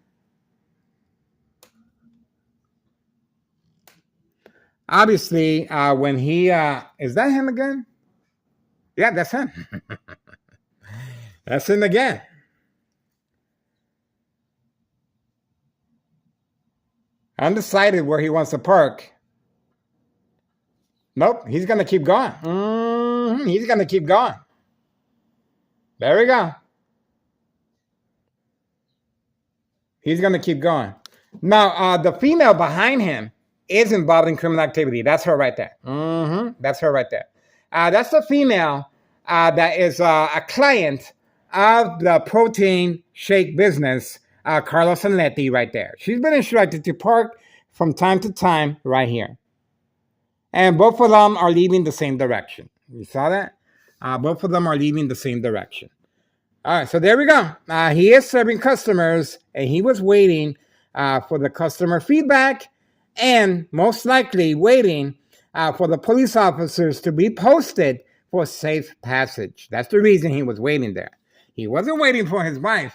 when he, is that him again? Yeah, that's him. That's him again. Undecided where he wants to park. Nope, he's going to keep going. He's going to keep going. There we go. He's going to keep going. Now, the female behind him is involved in criminal activity. That's her right there. That's her right there. That's the female that is a client of the protein shake business, Carlos and Letty right there. She's been instructed to park from time to time right here. And both of them are leaving the same direction. You saw that? Both of them are leaving the same direction. All right, so there we go. He is serving customers, and he was waiting for the customer feedback and most likely waiting for the police officers to be posted for safe passage. That's the reason he was waiting there. He wasn't waiting for his wife.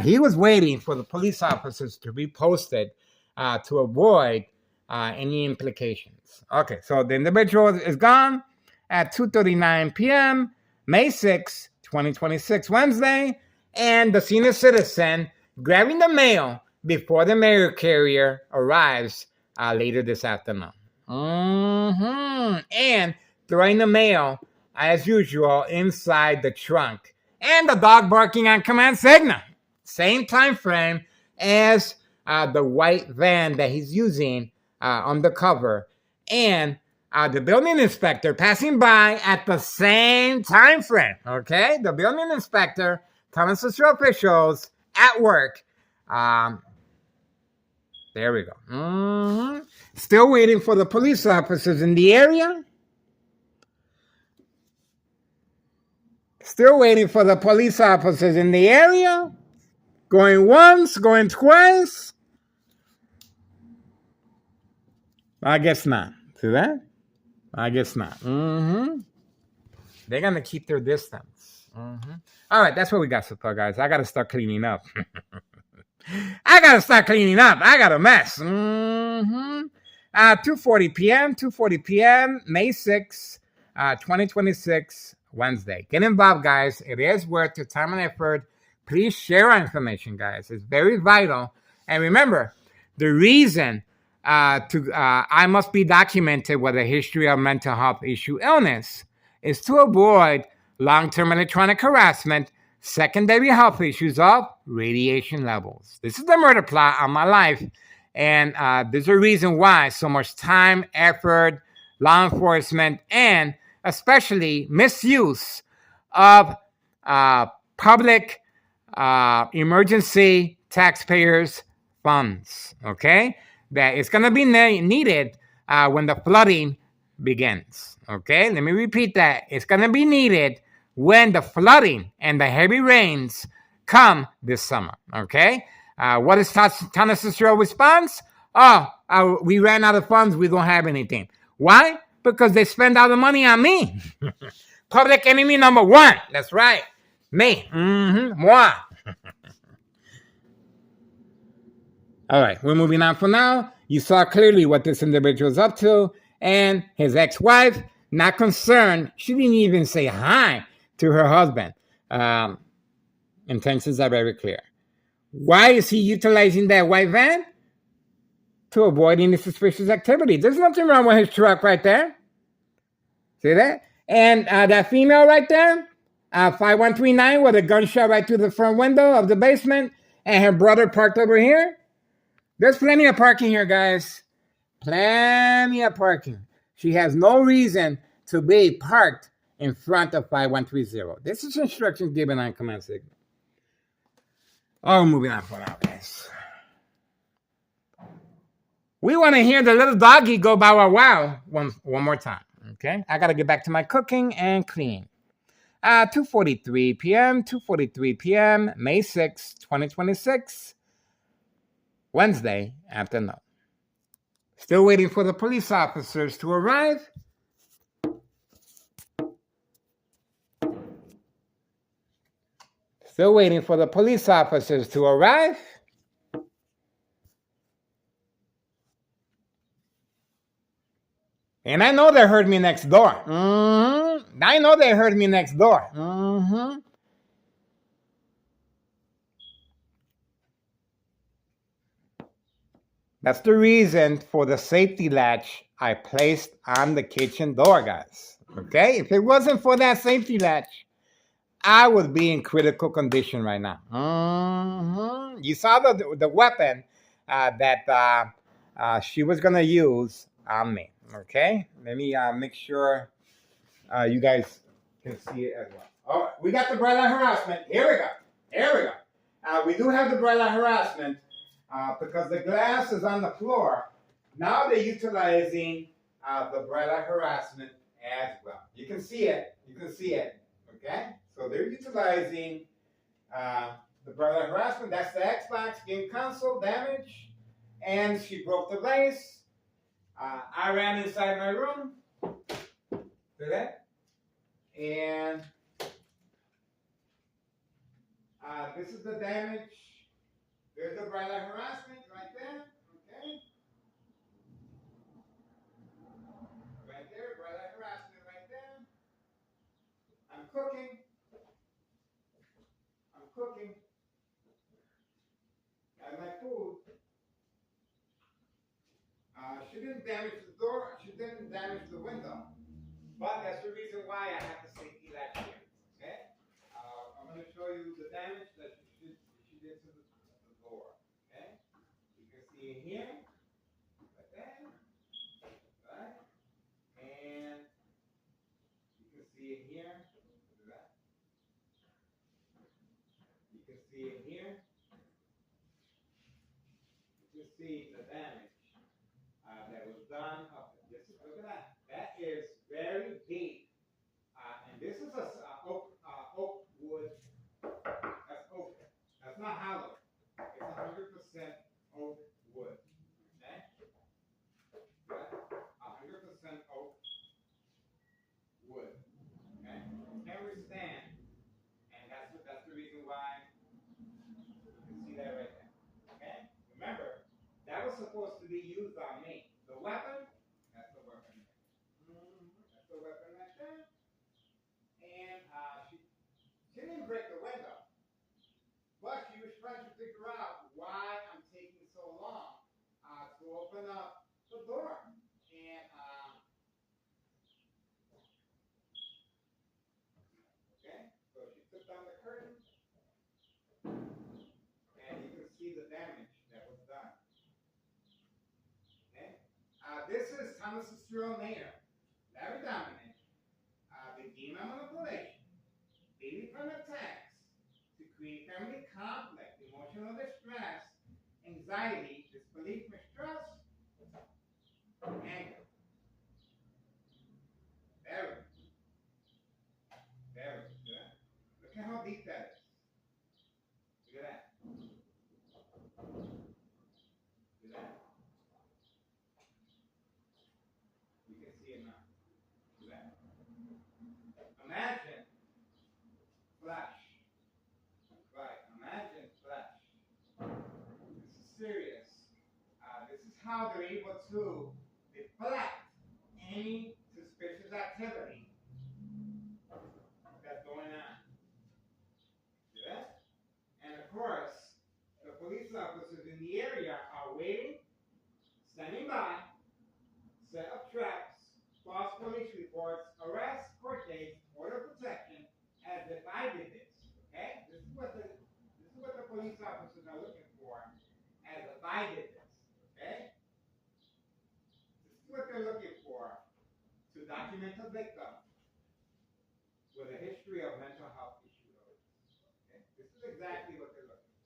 He was waiting for the police officers to be posted to avoid any implications. Okay, so the individual is gone at 2:39 p.m., May 6, 2026, Wednesday, and the senior citizen grabbing the mail before the mail carrier arrives later this afternoon. And throwing the mail, as usual, inside the trunk. And the dog barking on command signal. Same time frame as the white van that he's using on the cover. And the building inspector passing by at the same time frame. Okay? The building inspector telling social officials at work. There we go. Still waiting for the police officers in the area. Still waiting for the police officers in the area. Going once, going twice. I guess not. See that? I guess not. They're going to keep their distance. All right, that's what we got so far, guys. I got to start cleaning up. I got a mess. 2:40 p.m., May 6, 2026, Wednesday. Get involved, guys. It is worth your time and effort. Please share our information, guys. It's very vital. And remember, the reason I must be documented with a history of mental health issue illness is to avoid long-term electronic harassment, secondary health issues of radiation levels. This is the murder plot on my life. And there's a reason why so much time, effort, law enforcement, and especially misuse of public emergency taxpayers' funds, okay? That it's going to be needed when the flooding begins, okay? Let me repeat that. It's going to be needed when the flooding and the heavy rains come this summer, okay? What is Thomas's response? We ran out of funds. We don't have anything. Why? Because they spend all the money on me. Public enemy number one. That's right. Me. Moi. All right, we're moving on for now. You saw clearly what this individual is up to, and his ex-wife, not concerned. She didn't even say hi to her husband. Intentions are very clear. Why is he utilizing that white van? To avoid any suspicious activity. There's nothing wrong with his truck right there. See that? And that female right there, 5139, with a gunshot right through the front window of the basement, and her brother parked over here. There's plenty of parking here, guys. Plenty of parking. She has no reason to be parked in front of 5130. This is instructions given on command signal. Oh, moving on for now, guys. We want to hear the little doggy go bow wow wow one more time. Okay? I got to get back to my cooking and cleaning. 2:43 p.m., May 6, 2026, Wednesday afternoon. Still waiting for the police officers to arrive. Still waiting for the police officers to arrive. And I know they heard me next door. I know they heard me next door. That's the reason for the safety latch I placed on the kitchen door, guys. Okay? If it wasn't for that safety latch, I would be in critical condition right now. You saw the weapon that she was going to use on me. Okay? Let me make sure you guys can see it as well. Oh, we got the bright light harassment. Here we go. Here we go. We do have the bright light harassment because the glass is on the floor. Now they're utilizing the bright light harassment as well. You can see it. You can see it. Okay? So they're utilizing the bright light harassment. That's the Xbox game console damage. And she broke the vase. I ran inside my room. See that? And this is the damage. There's the bright light harassment right there. Okay. Right there, bright light harassment right there. I'm cooking. I'm cooking. Got my food. She didn't damage the door. She didn't damage the window. But that's the reason why I have the safety latch here. Okay. I'm going to show you the damage that she did to the door. Okay. You can see it here. Like that. Right. And you can see it here. Look at that. You can see it here. You can see the damage that was done up there. Look at that. That is very deep. And this is a oak wood. That's oak. That's not hollow. It's 100% oak wood. Okay? 100% oak wood. Okay? Can withstand. And that's the reason why you can see that right there. Okay? Remember, that was supposed to be used on me. The weapon, that's the weapon. That's the weapon right there. And she didn't break the window, but she was trying to figure out why I'm taking so long to open up the door. And okay, so she took down the curtain, and you can see the damage that was done. Okay, this is Thomas's serial mayor, Larry Dominic, beginning of manipulation, daily from attacks to create family conflict, emotional distress, anxiety, disbelief, mistrust, anger. Very, very good. Look at how deep that is. Look at that. Look at that. You can see it now. Look at that. Imagine flash. Right. Imagine flash. This is serious. This is how they're able to deflect any suspicious activity that's going on. See that? And of course, the police officers in the area are waiting, standing by, set up traps, false police reports, arrests, court dates, order protection, as if I did this. Okay? This is what the police officers are looking for, as if I did this. Okay? This is what they're looking for to document a victim with a history of mental health issues. Okay? This is exactly what they're looking for.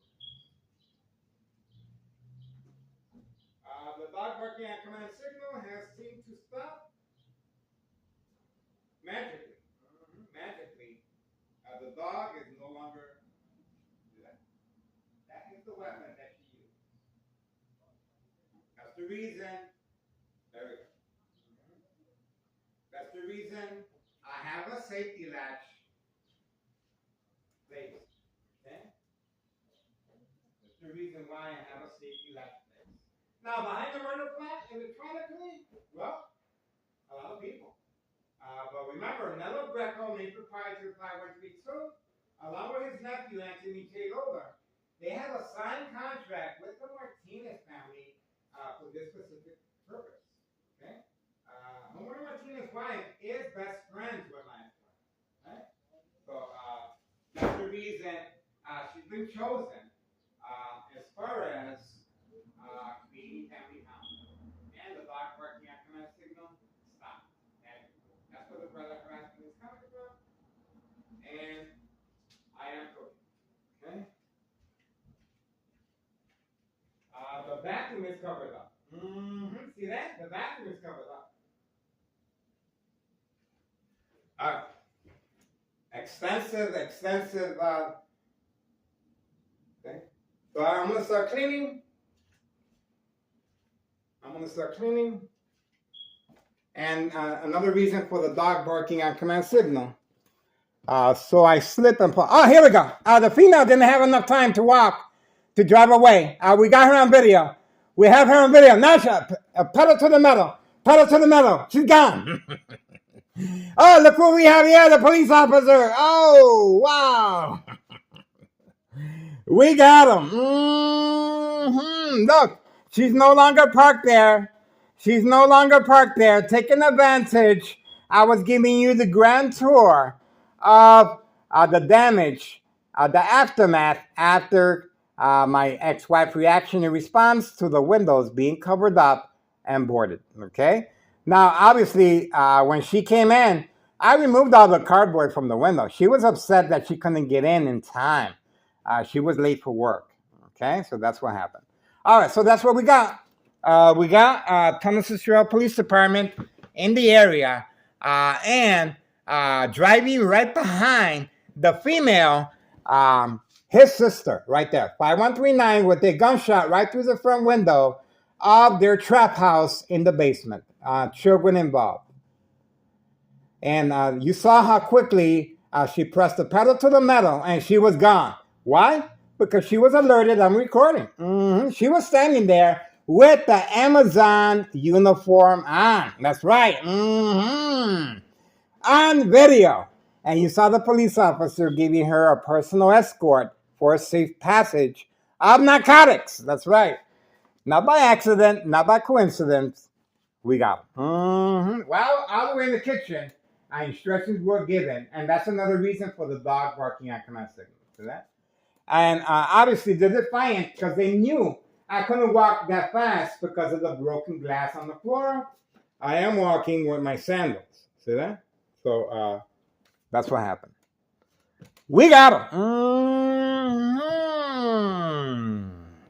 The dog barking at command signal has seemed to stop magically. Magically, the dog is no longer. That is the weapon that she used. That's the reason reason I have a safety latch placed. Okay? That's the reason why I have a safety latch placed. Now, behind the murder plot, electronically, well, a lot of people. But remember, Nello Greco, main proprietor of 5132, along with his nephew, Anthony J. Loder, they have a signed contract with the Martinez family for this specific purpose. Okay? Homer Martinez's wife is best friends with my ex-wife. Okay? So that's the reason she's been chosen as far as creating family house. And the dog barking after my signal, stop. And that's where the brother harassment is coming from. And I am cooking. Okay? The bathroom is covered up. See that? The bathroom is covered up. Extensive. Okay. So I'm gonna start cleaning. And another reason for the dog barking on command signal. So I slip and fall. Oh, here we go. The female didn't have enough time to walk, to drive away. We got her on video. We have her on video. Now, pedal to the metal. Pedal to the metal. She's gone. Oh, look what we have here, the police officer. Oh, wow. We got him. Look, she's no longer parked there. Taking advantage. I was giving you the grand tour of the damage, the aftermath after my ex-wife reaction in response to the windows being covered up and boarded. Okay? Now, obviously, when she came in, I removed all the cardboard from the window. She was upset that she couldn't get in time. She was late for work. Okay, so that's what happened. All right, so that's what we got. We got Thomas Cicero Police Department in the area and driving right behind the female, his sister, right there, 5139, with a gunshot right through the front window of their trap house in the basement. Children involved. And you saw how quickly she pressed the pedal to the metal and she was gone. Why? Because she was alerted I'm recording. She was standing there with the Amazon uniform on. That's right. On video. And you saw the police officer giving her a personal escort for a safe passage of narcotics. That's right. Not by accident, not by coincidence. We got them. Well, all the way in the kitchen, instructions were given. And that's another reason for the dog barking on command signal. See that? And obviously they're defiant because they knew I couldn't walk that fast because of the broken glass on the floor. I am walking with my sandals. See that? So that's what happened. We got them.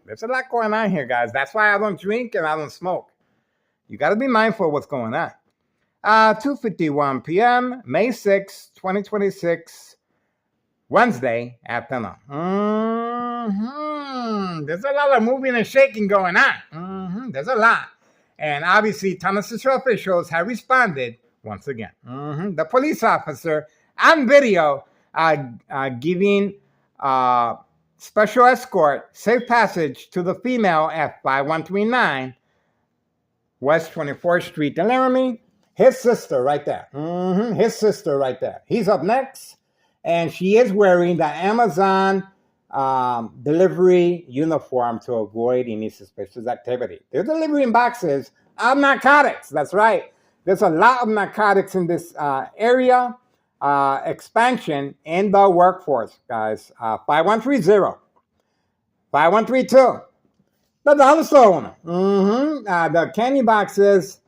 There's a lot going on here, guys. That's why I don't drink and I don't smoke. You got to be mindful of what's going on. 2:51 p.m., May 6, 2026. Wednesday afternoon. There's a lot of moving and shaking going on. There's a lot. And obviously, Thomas Cicero officials have responded once again. The police officer on video giving special escort, safe passage to the female at 5139 West 24th Street in Laramie. His sister right there. He's up next. And she is wearing the Amazon delivery uniform to avoid any suspicious activity. They're delivering boxes of narcotics. That's right. There's a lot of narcotics in this area. Expansion in the workforce, guys. 5130. 5132. The dollar store owner. The candy boxes,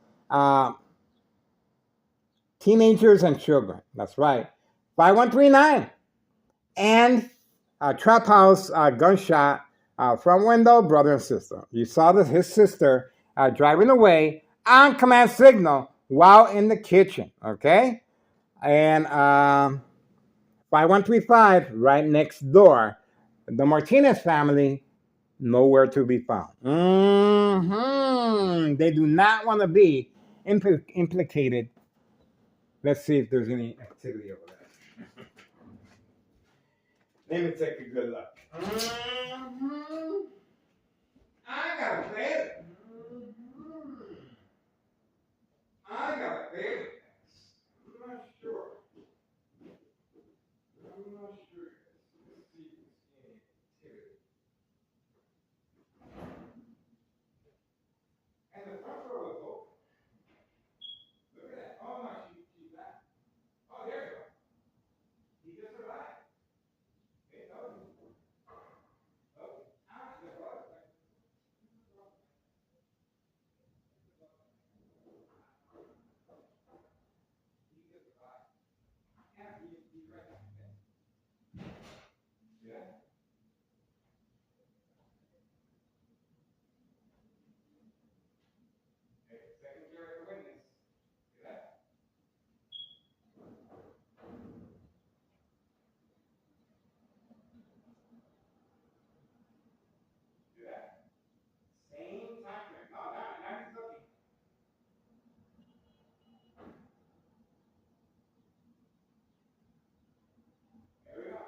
teenagers and children. That's right. 5139. And trap house gunshot front window, brother and sister. You saw his sister driving away on command signal while in the kitchen. Okay? And 5135 right next door. The Martinez family, nowhere to be found. They do not want to be implicated Let's see if there's any activity over there. Let me take a good look. I got a feeling. I got a feeling. I'm not sure. I'm not sure. Let's see if there's any activity. And the front door was open. Look at that. Oh no, she's back. Oh, there you go. He just arrived. Hey, no. Oh, there was. He just arrived. Yeah, he's right back. Yeah. Hey, second year as a witness. See that? See that? Same time frame. No, now he's looking. There we go.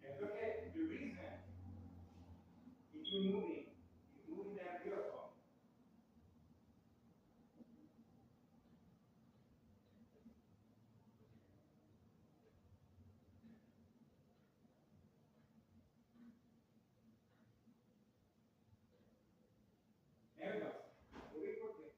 And look at the reason he's moving. He's moving that vehicle. There we go. Moving quickly.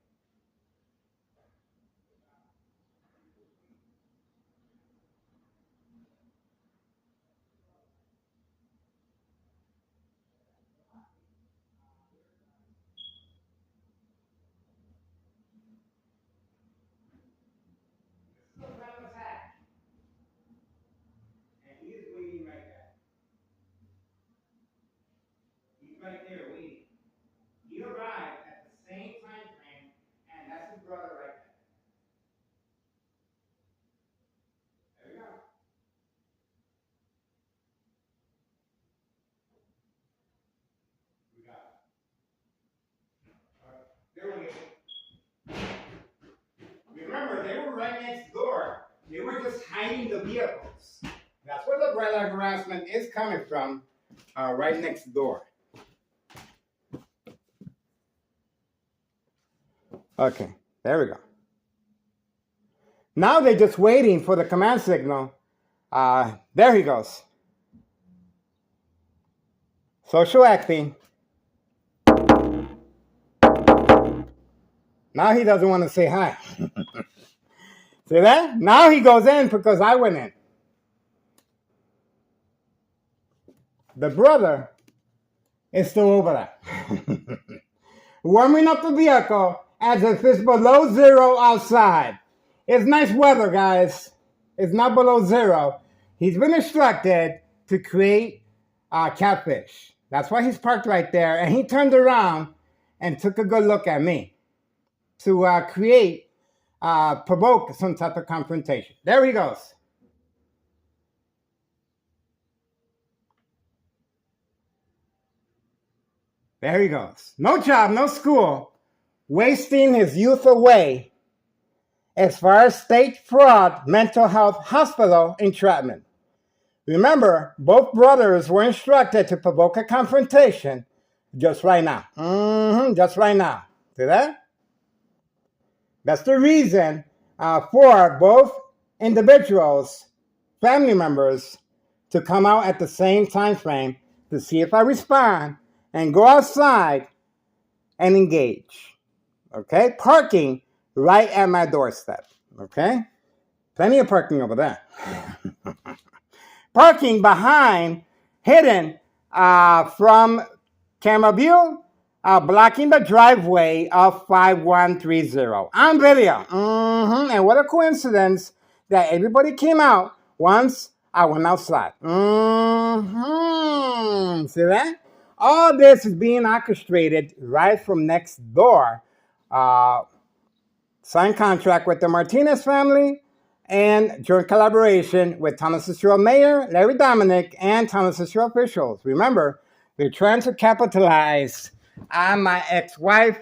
This is a family's hat. And he is waiting right there. He's right there waiting. He arrived at the same time frame, and that's his brother right there. There we go. We got it. All right. There we go. Remember, they were right next door. They were just hiding the vehicles. That's where the brother harassment is coming from, right next door. Okay, there we go. Now they're just waiting for the command signal. There he goes. Social acting. Now he doesn't want to say hi. See that? Now he goes in because I went in. The brother is still over there. Warming up the vehicle as if it's below zero outside. It's nice weather, guys. It's not below zero. He's been instructed to create catfish. That's why he's parked right there. And he turned around and took a good look at me to provoke some type of confrontation. There he goes. There he goes. No job, no school, wasting his youth away as far as state fraud, mental health hospital entrapment. Remember, both brothers were instructed to provoke a confrontation just right now. Just right now. See that? That's the reason for both individuals, family members, to come out at the same time frame to see if I respond and go outside and engage. Okay? Parking right at my doorstep. Okay? Plenty of parking over there. Parking behind, hidden from camera view, blocking the driveway of 5130 on video. And what a coincidence that everybody came out once I went outside. See that? All this is being orchestrated right from next door. Signed contract with the Martinez family. and joint collaboration with Thomas Cicero Mayor, Larry Dominic, and Thomas Cicero officials. Remember, they're trying to capitalize on my ex-wife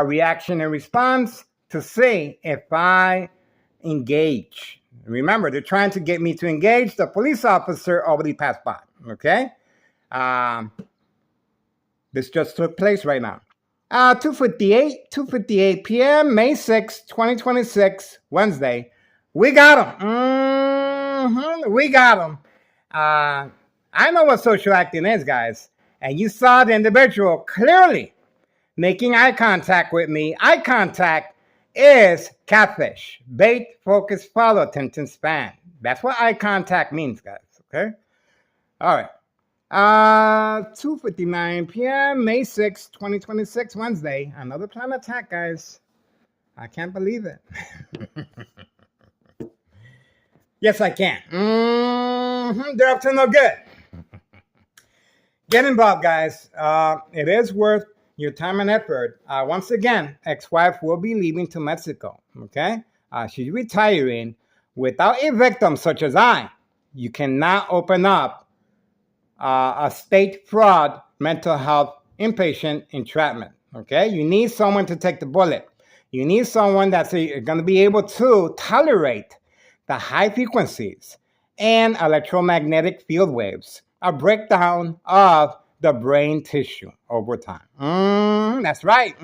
reaction and response to see if I engage. Remember, they're trying to get me to engage the police officer already passed by. Okay? This just took place right now. 2:58 p.m., May 6, 2026, Wednesday. We got him. We got him. I know what social acting is, guys. And you saw the individual clearly making eye contact with me. Eye contact is catfish. Bait, focus, follow, attention span. That's what eye contact means, guys. Okay? All right. 2:59 p.m., May 6, 2026, Wednesday. Another planned attack, guys. I can't believe it. Yes, I can. They're up to no good. Get involved, guys. It is worth your time and effort. Once again, ex-wife will be leaving to Mexico. Okay? She's retiring. Without a victim such as I, you cannot open up a state fraud mental health inpatient entrapment. Okay? You need someone to take the bullet. You need someone that's going to be able to tolerate the high frequencies and electromagnetic field waves, a breakdown of the brain tissue over time. That's right.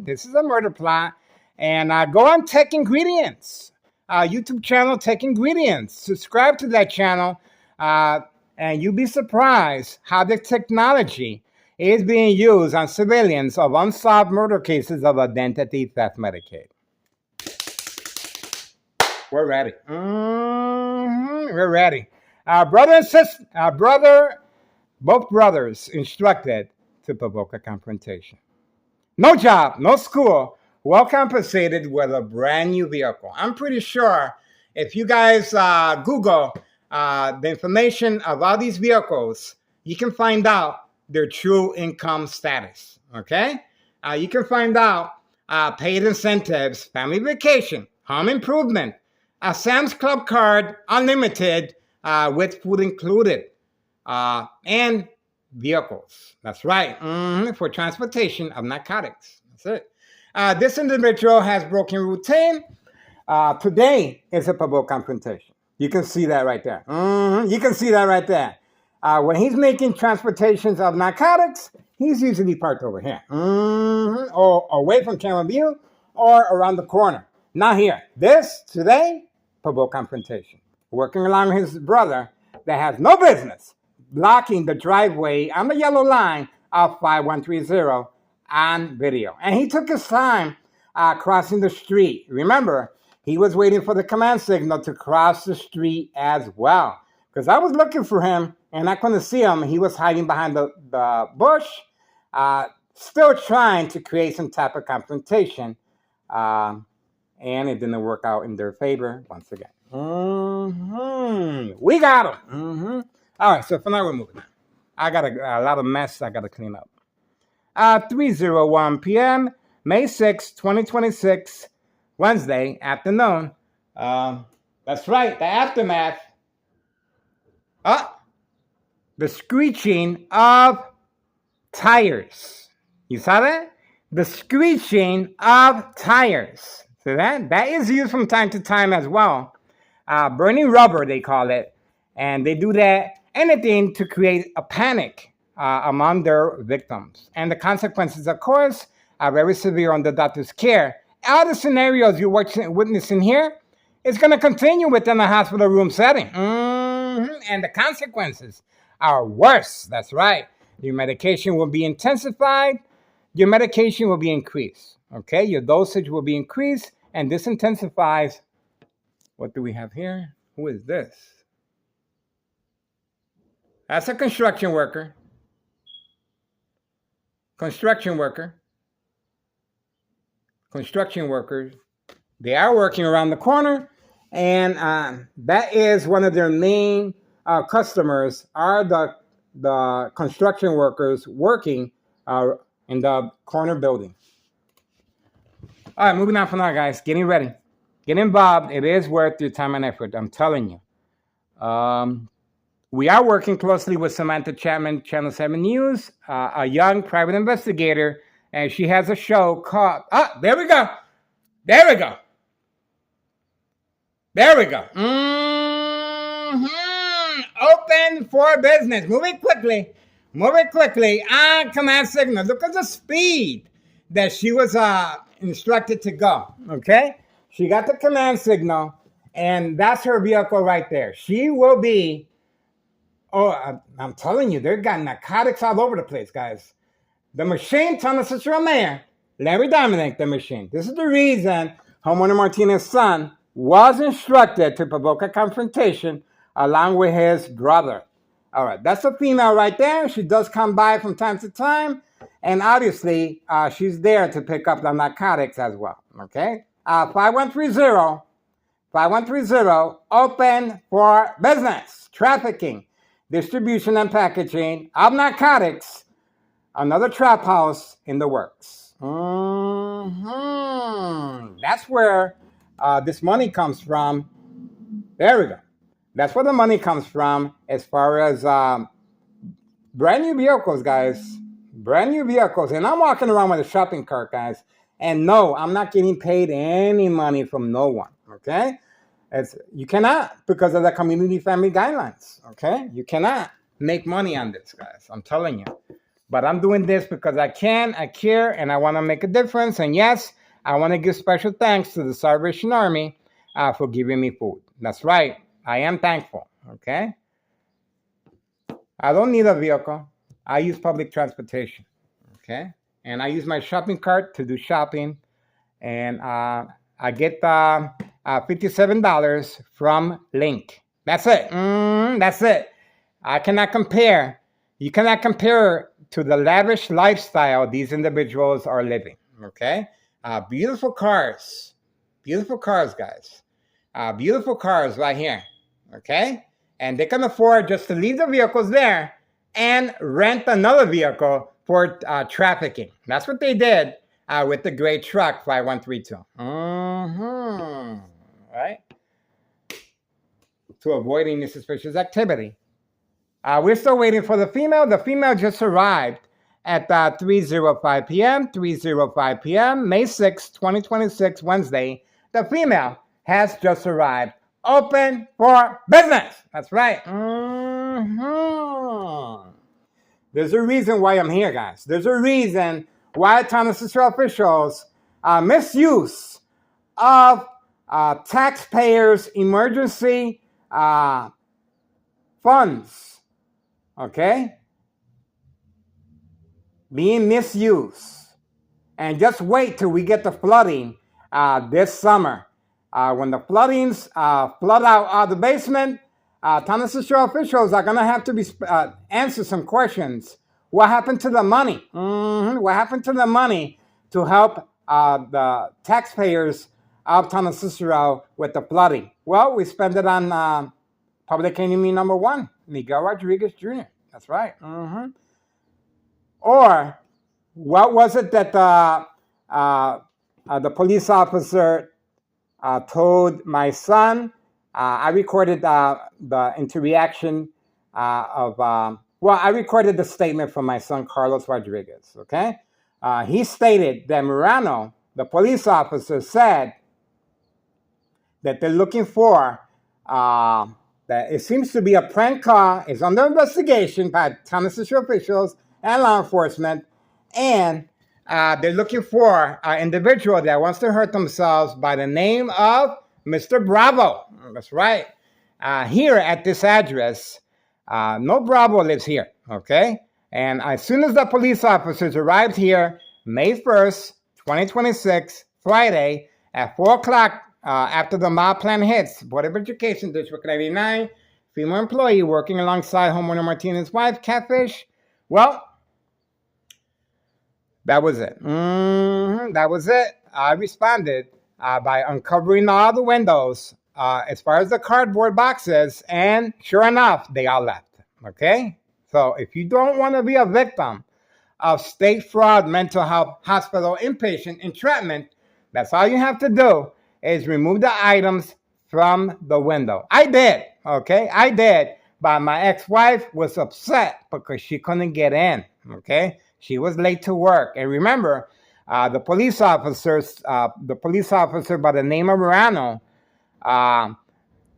This is a murder plot. And go on Tech Ingredients, YouTube channel Tech Ingredients. Subscribe to that channel, and you'll be surprised how the technology is being used on civilians of unsolved murder cases of identity theft Medicaid. We're ready. We're ready. Brother and sister, both brothers instructed to provoke a confrontation. No job, no school, well compensated with a brand new vehicle. I'm pretty sure if you guys Google the information of all these vehicles, you can find out their true income status. Okay? You can find out paid incentives, family vacation, home improvement, a Sam's Club card, unlimited, with food included, and vehicles. That's right, for transportation of narcotics. That's it. This individual has broken routine. Today is a public confrontation. You can see that right there. You can see that right there. When he's making transportations of narcotics, he's usually parked over here, or away from camera view, or around the corner. Not here. This, today, public confrontation. Working along his brother that has no business blocking the driveway on the yellow line of 5130 on video. And he took his time crossing the street. Remember, he was waiting for the command signal to cross the street as well. Because I was looking for him and I couldn't see him. He was hiding behind the bush, still trying to create some type of confrontation. And it didn't work out in their favor once again. We got him. All right, so for now we're moving on. I got a lot of mess I got to clean up. 3:01 p.m., May 6, 2026, Wednesday afternoon. That's right, the aftermath. The screeching of tires. You saw that? The screeching of tires. See that? That is used from time to time as well. Burning rubber, they call it. And they do that, anything to create a panic among their victims. And the consequences, of course, are very severe on the doctor's care. All the scenarios you're witnessing here is going to continue within the hospital room setting. And the consequences are worse. That's right. Your medication will be intensified. Your medication will be increased. Okay? Your dosage will be increased. And this intensifies. What do we have here? Who is this? That's a construction worker. Construction workers. They are working around the corner, and that is one of their main customers are the construction workers working in the corner building. All right, moving on from now, guys. Getting ready. Get involved. It is worth your time and effort. I'm telling you. We are working closely with Samantha Chapman, Channel 7 News, a young private investigator, and she has a show called. Ah, there we go. There we go. There we go. Open for business. Moving quickly. Moving quickly. On command signal. Look at the speed that she was instructed to go. Okay? She got the command signal, and that's her vehicle right there. She will be. Oh, I'm telling you, they've got narcotics all over the place, guys. The machine, Thomas Cicero Mayor, Larry Dominic, the machine. This is the reason Homeowner Martinez's son was instructed to provoke a confrontation along with his brother. All right, that's a female right there. She does come by from time to time, and obviously she's there to pick up the narcotics as well. Okay, 5130, 5130, open for business, trafficking, distribution and packaging of narcotics. Another trap house in the works. That's where this money comes from. There we go. That's where the money comes from as far as brand new vehicles, guys. Brand new vehicles. And I'm walking around with a shopping cart, guys. And no, I'm not getting paid any money from no one, okay? You cannot, because of the community family guidelines, okay? You cannot make money on this, guys. I'm telling you. But I'm doing this because I can, I care, and I want to make a difference. And yes, I want to give special thanks to the Salvation Army for giving me food. That's right. I am thankful, okay? I don't need a vehicle. I use public transportation, okay? And I use my shopping cart to do shopping. And I get $57 from Link. That's it. That's it. I cannot compare. You cannot compare to the lavish lifestyle these individuals are living, okay? Beautiful cars, guys. Beautiful cars right here, okay? And they can afford just to leave the vehicles there and rent another vehicle for trafficking. That's what they did with the gray truck 5132. Right? To avoid any suspicious activity. We're still waiting for the female. The female just arrived at 3:05 p.m., 3:05 p.m., May 6, 2026, Wednesday. The female has just arrived. Open for business. That's right. There's a reason why I'm here, guys. There's a reason why Thomas Cicero officials misuse of taxpayers' emergency funds. Okay? Being misused. And just wait till we get the flooding this summer. When the floodings flood out the basement, Thomas Cicero officials are going to have to answer some questions. What happened to the money? What happened to the money to help the taxpayers of Thomas Cicero with the flooding? Well, we spent it on public enemy number one, Miguel Rodriguez Jr. That's right. Or what was it that the police officer told my son? I recorded the interaction I recorded the statement from my son, Carlos Rodriguez, okay? He stated that Morano, the police officer, said that they're looking for that it seems to be a prank call. It's under investigation by Thomas Cicero officials and law enforcement, and they're looking for an individual that wants to hurt themselves by the name of Mr. Bravo. That's right. Here at this address, no Bravo lives here, okay? And as soon as the police officers arrived here, May 1st, 2026, Friday, at 4 o'clock, after the mob plan hits, Board of Education, District 99, female employee working alongside homeowner Martinez's wife, Catfish. Well, that was it. That was it. I responded by uncovering all the windows as far as the cardboard boxes, and sure enough, they all left. Okay? So if you don't want to be a victim of state fraud, mental health, hospital, inpatient entrapment, that's all you have to do is remove the items from the window. I did, okay? I did. But my ex-wife was upset because she couldn't get in, okay? She was late to work. And remember, the police officer by the name of Morano,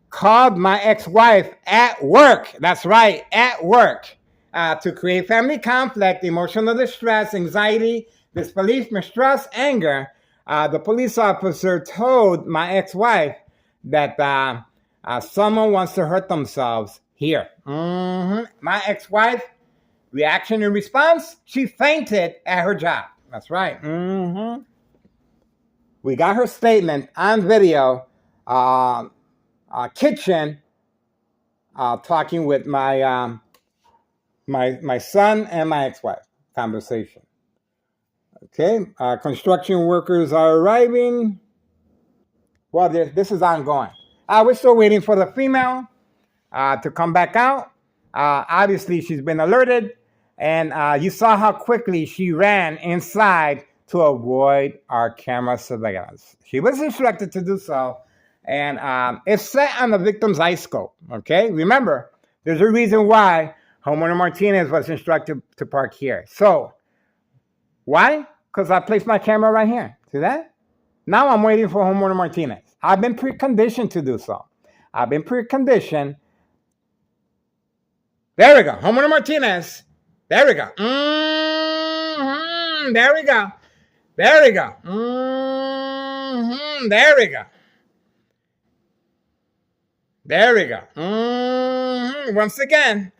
called my ex-wife at work. That's right, at work, to create family conflict, emotional distress, anxiety, disbelief, mistrust, anger. The police officer told my ex-wife that someone wants to hurt themselves here. My ex-wife, reaction and response, she fainted at her job. That's right. We got her statement on video. Kitchen, talking with my my son and my ex-wife. Conversation. Okay, construction workers are arriving. Well, this is ongoing. We're still waiting for the female to come back out. Obviously, she's been alerted, and you saw how quickly she ran inside to avoid our camera surveillance. She was instructed to do so, and it's set on the victim's eye scope, okay? Remember, there's a reason why homeowner Martinez was instructed to park here. So, why? Because I placed my camera right here. See that? Now I'm waiting for homeowner Martinez. I've been preconditioned to do so. I've been preconditioned. There we go. Homeowner Martinez. There we go. There we go. There we go. There we go. There we go. Once again.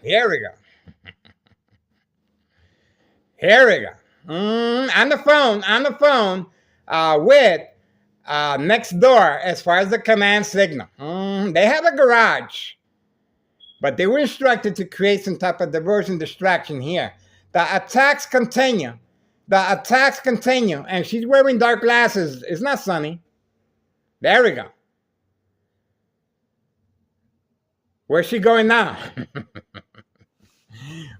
Here we go. Here we go. On the phone, with next door as far as the command signal. They have a garage, but they were instructed to create some type of diversion distraction here. The attacks continue. And she's wearing dark glasses. It's not sunny. There we go. Where's she going now?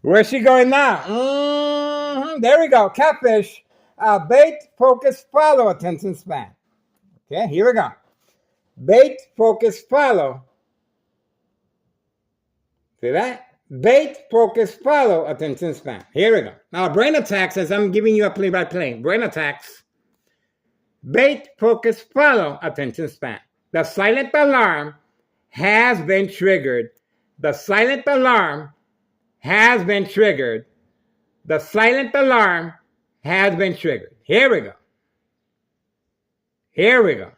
Where's she going now? There we go. Catfish. Bait, focus, follow, attention span. Okay, here we go. Bait, focus, follow. See that? Bait, focus, follow, attention span. Here we go. Now, brain attacks, as I'm giving you a play-by-play. Brain attacks. Bait, focus, follow, attention span. The silent alarm has been triggered. The silent alarm has been triggered. The silent alarm has been triggered. Here we go. Here we go.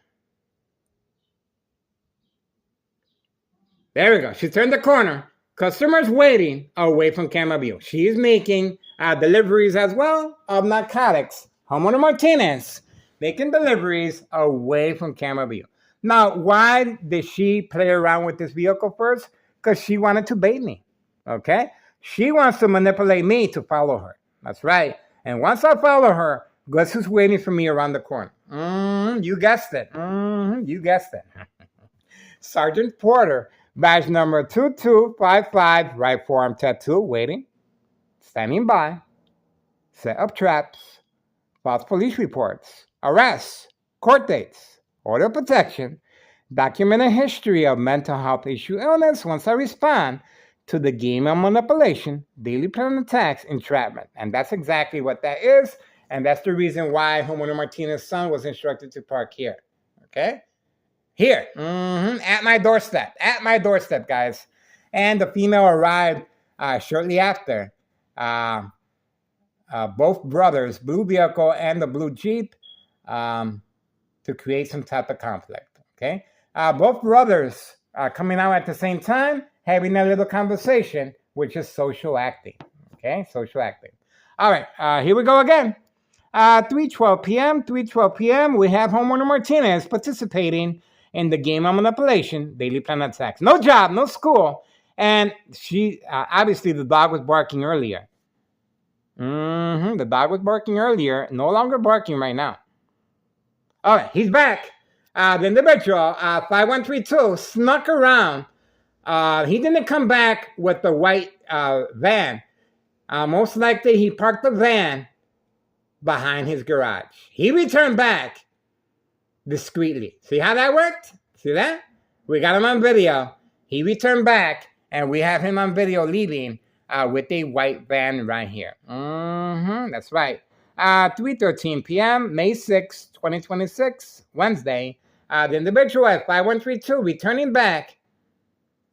There we go. She turned the corner. Customers waiting away from camera view. She is making deliveries as well of narcotics. Homeowner Martinez making deliveries away from camera view. Now, why did she play around with this vehicle first? Because she wanted to bait me. Okay? She wants to manipulate me to follow her. That's right. And once I follow her, guess who's waiting for me around the corner? You guessed it. You guessed it. Sergeant Porter, badge number 2255, right forearm tattoo, waiting, standing by, set up traps, false police reports, arrests, court dates, order of protection, documented history of mental health issue illness once I respond to the game of manipulation, daily plan attacks, entrapment. And that's exactly what that is. And that's the reason why homeowner Martinez's son was instructed to park here. Okay? Here. At my doorstep. At my doorstep, guys. And the female arrived shortly after. Both brothers, blue vehicle and the blue Jeep, to create some type of conflict. Okay? Both brothers coming out at the same time, having a little conversation, which is social acting. Okay? Social acting. All right. Here we go again. 3:12 p.m., we have homeowner Martinez participating in the game of manipulation, daily plan attacks. No job, no school. And she, obviously the dog was barking earlier. The dog was barking earlier, no longer barking right now. All right, he's back. The individual, 5132, snuck around. He didn't come back with the white van. Most likely he parked the van behind his garage. He returned back discreetly. See how that worked? See that? We got him on video. He returned back, and we have him on video leaving with a white van right here. That's right. 3:13 p.m., May 6, 2026, Wednesday. The individual at 5132 returning back,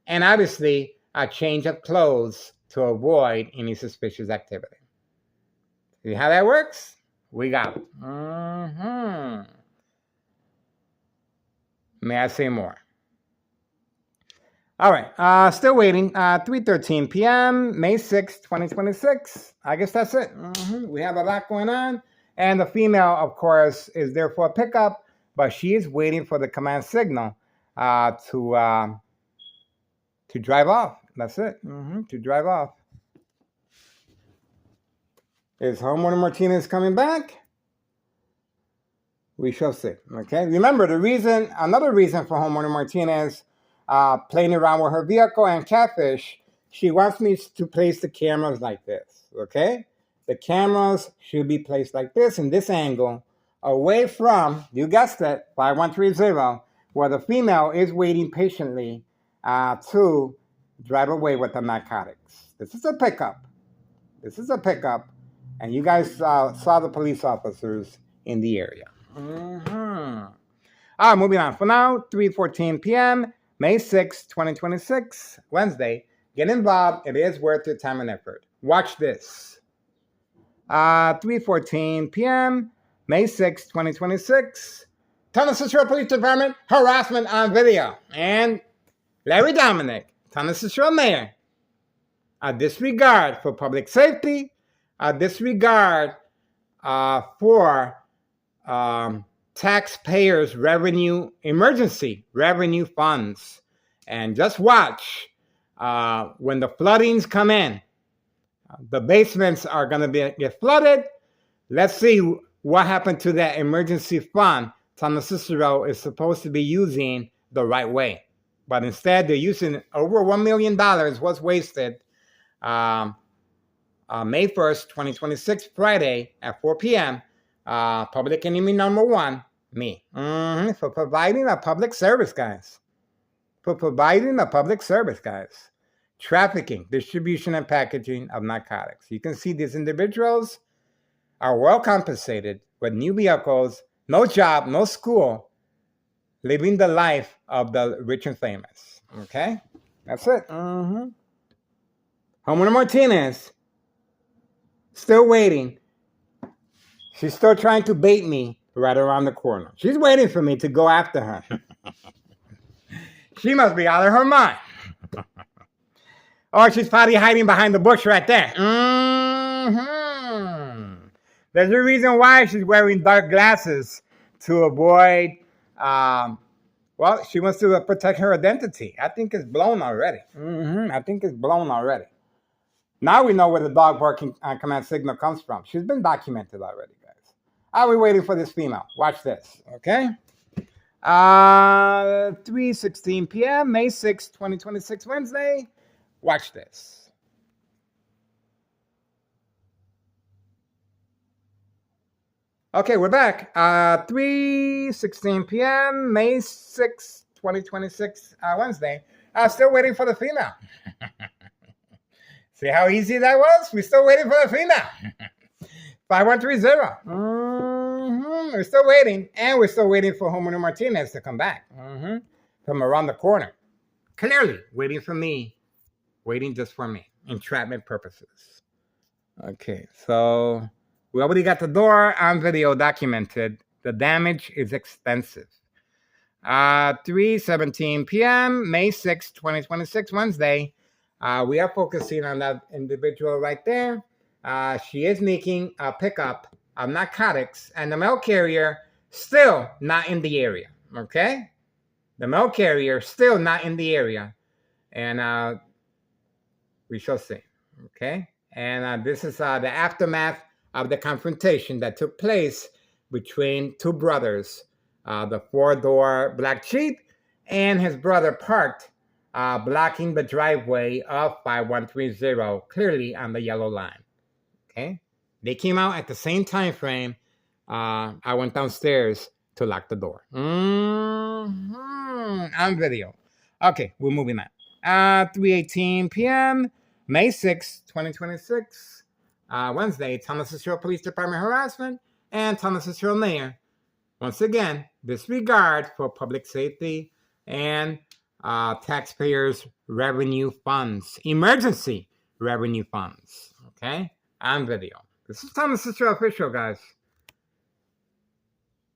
and obviously a change of clothes to avoid any suspicious activity. See how that works? We got it. May I say more? All right, still waiting. 3:13 p.m., May 6, 2026. I guess that's it. We have a lot going on. And the female, of course, is there for a pickup, but she is waiting for the command signal to drive off. That's it, to drive off. Is Homeowner Martinez coming back? We shall see. Okay. Remember, another reason for Homeowner Martinez playing around with her vehicle and catfish, she wants me to place the cameras like this. Okay. The cameras should be placed like this in this angle, away from, you guessed it, 5130, where the female is waiting patiently to drive away with the narcotics. This is a pickup. And you guys saw the police officers in the area. Moving on. For now, 3:14 p.m., May 6, 2026, Wednesday. Get involved. It is worth your time and effort. Watch this. 3:14 p.m., May 6, 2026, Tennessee Police Department harassment on video. And Larry Dominic, Tennessee Mayor, a disregard for public safety, a disregard for taxpayers' emergency revenue funds. And just watch when the floodings come in. The basements are going to get flooded. Let's see what happened to that emergency fund Thomas Cicero is supposed to be using the right way. But instead, they're using over $1 million was wasted. May 1st, 2026, Friday at 4 p.m., public enemy number one, me. For providing a public service, guys. Trafficking, distribution, and packaging of narcotics. You can see these individuals are well compensated with new vehicles, no job, no school, living the life of the rich and famous. Okay? That's it. Homeowner Martinez, still waiting. She's still trying to bait me right around the corner. She's waiting for me to go after her. She must be out of her mind. Or she's probably hiding behind the bush right there. There's a reason why she's wearing dark glasses to avoid, she wants to protect her identity. I think it's blown already. Now we know where the dog barking command signal comes from. She's been documented already, guys. Are we waiting for this female? Watch this, okay? 3:16 p.m., May 6, 2026, Wednesday. Watch this. Okay, we're back. 3:16 p.m., May 6, 2026, Wednesday. Still waiting for the female. See how easy that was? We're still waiting for the female. 5130. We're still waiting. And we're still waiting for Homeowner Martinez to come back from around the corner. Clearly waiting for me. Waiting just for me. Entrapment purposes. Okay, so we already got the door on video documented. The damage is extensive. 3:17 p.m., May 6, 2026, Wednesday. We are focusing on that individual right there. She is making a pickup of narcotics, and the mail carrier still not in the area. Okay? The mail carrier still not in the area. And we shall see. Okay? And this is the aftermath of the confrontation that took place between two brothers. The four-door black Jeep and his brother parked blocking the driveway of 5130, clearly on the yellow line. Okay? They came out at the same time frame. I went downstairs to lock the door. On video. Okay, we're moving on. 3:18 p.m., May 6, 2026, Wednesday, Thomas Cicero Police Department harassment and Thomas Cicero Mayor. Once again, disregard for public safety and taxpayers' revenue funds, emergency revenue funds. Okay, on video. This is Thomas Cicero Official, guys.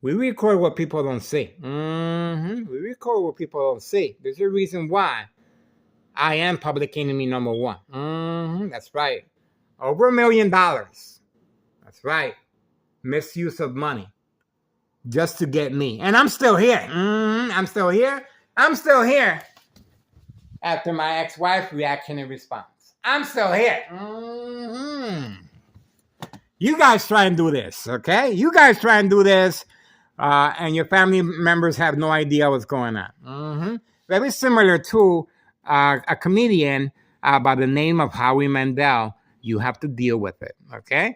We record what people don't see. We record what people don't see. There's a reason why I am public enemy number one. That's right. Over $1 million. That's right. Misuse of money. Just to get me. And I'm still here. I'm still here. I'm still here. After my ex-wife reaction and response. I'm still here. You guys try and do this, okay? You guys try and do this. And your family members have no idea what's going on. Very similar to a comedian by the name of Howie Mandel. You have to deal with it, okay?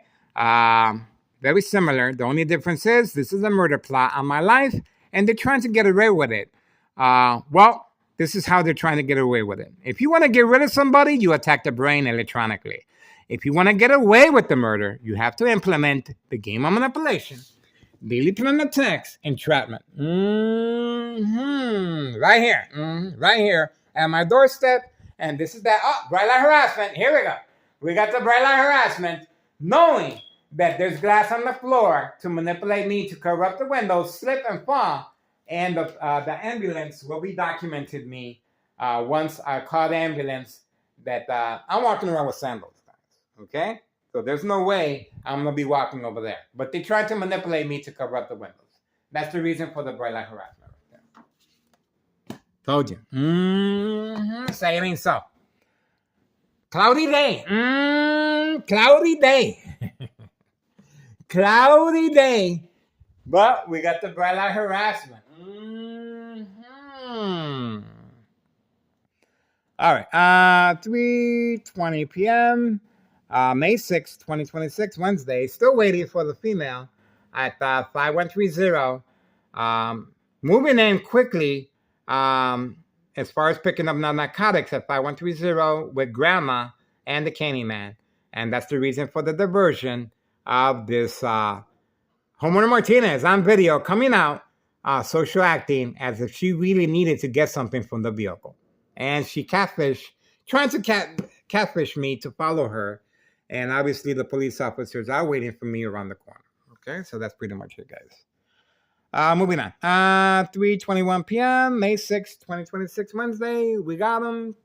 Very similar. The only difference is this is a murder plot on my life, and they're trying to get away with it. Well, this is how they're trying to get away with it. If you want to get rid of somebody, you attack the brain electronically. If you want to get away with the murder, you have to implement the game of manipulation. Daily plan attacks, entrapment. Right here. Right here at my doorstep. And this is that. Oh, bright light harassment. Here we go. We got the bright light harassment. Knowing that there's glass on the floor to manipulate me to cover up the windows, slip and fall. And the ambulance will be documented me once I call the ambulance that I'm walking around with sandals, guys. Okay? So there's no way I'm going to be walking over there. But they tried to manipulate me to cover up the windows. That's the reason for the bright light harassment right there. Told you. Say it ain't so. Cloudy day. Cloudy day. Cloudy day. But we got the bright light harassment. All right. 3:20 p.m., May 6, 2026, Wednesday. Still waiting for the female at 5130. Moving in quickly as far as picking up narcotics at 5130 with Grandma and the Candyman. And that's the reason for the diversion of this Homeowner Martinez on video coming out, social acting as if she really needed to get something from the vehicle. And she trying to catfish me to follow her. And obviously the police officers are waiting for me around the corner. Okay, so that's pretty much it, guys. Moving on. 3:21 p.m., May 6, 2026, Wednesday. We got them.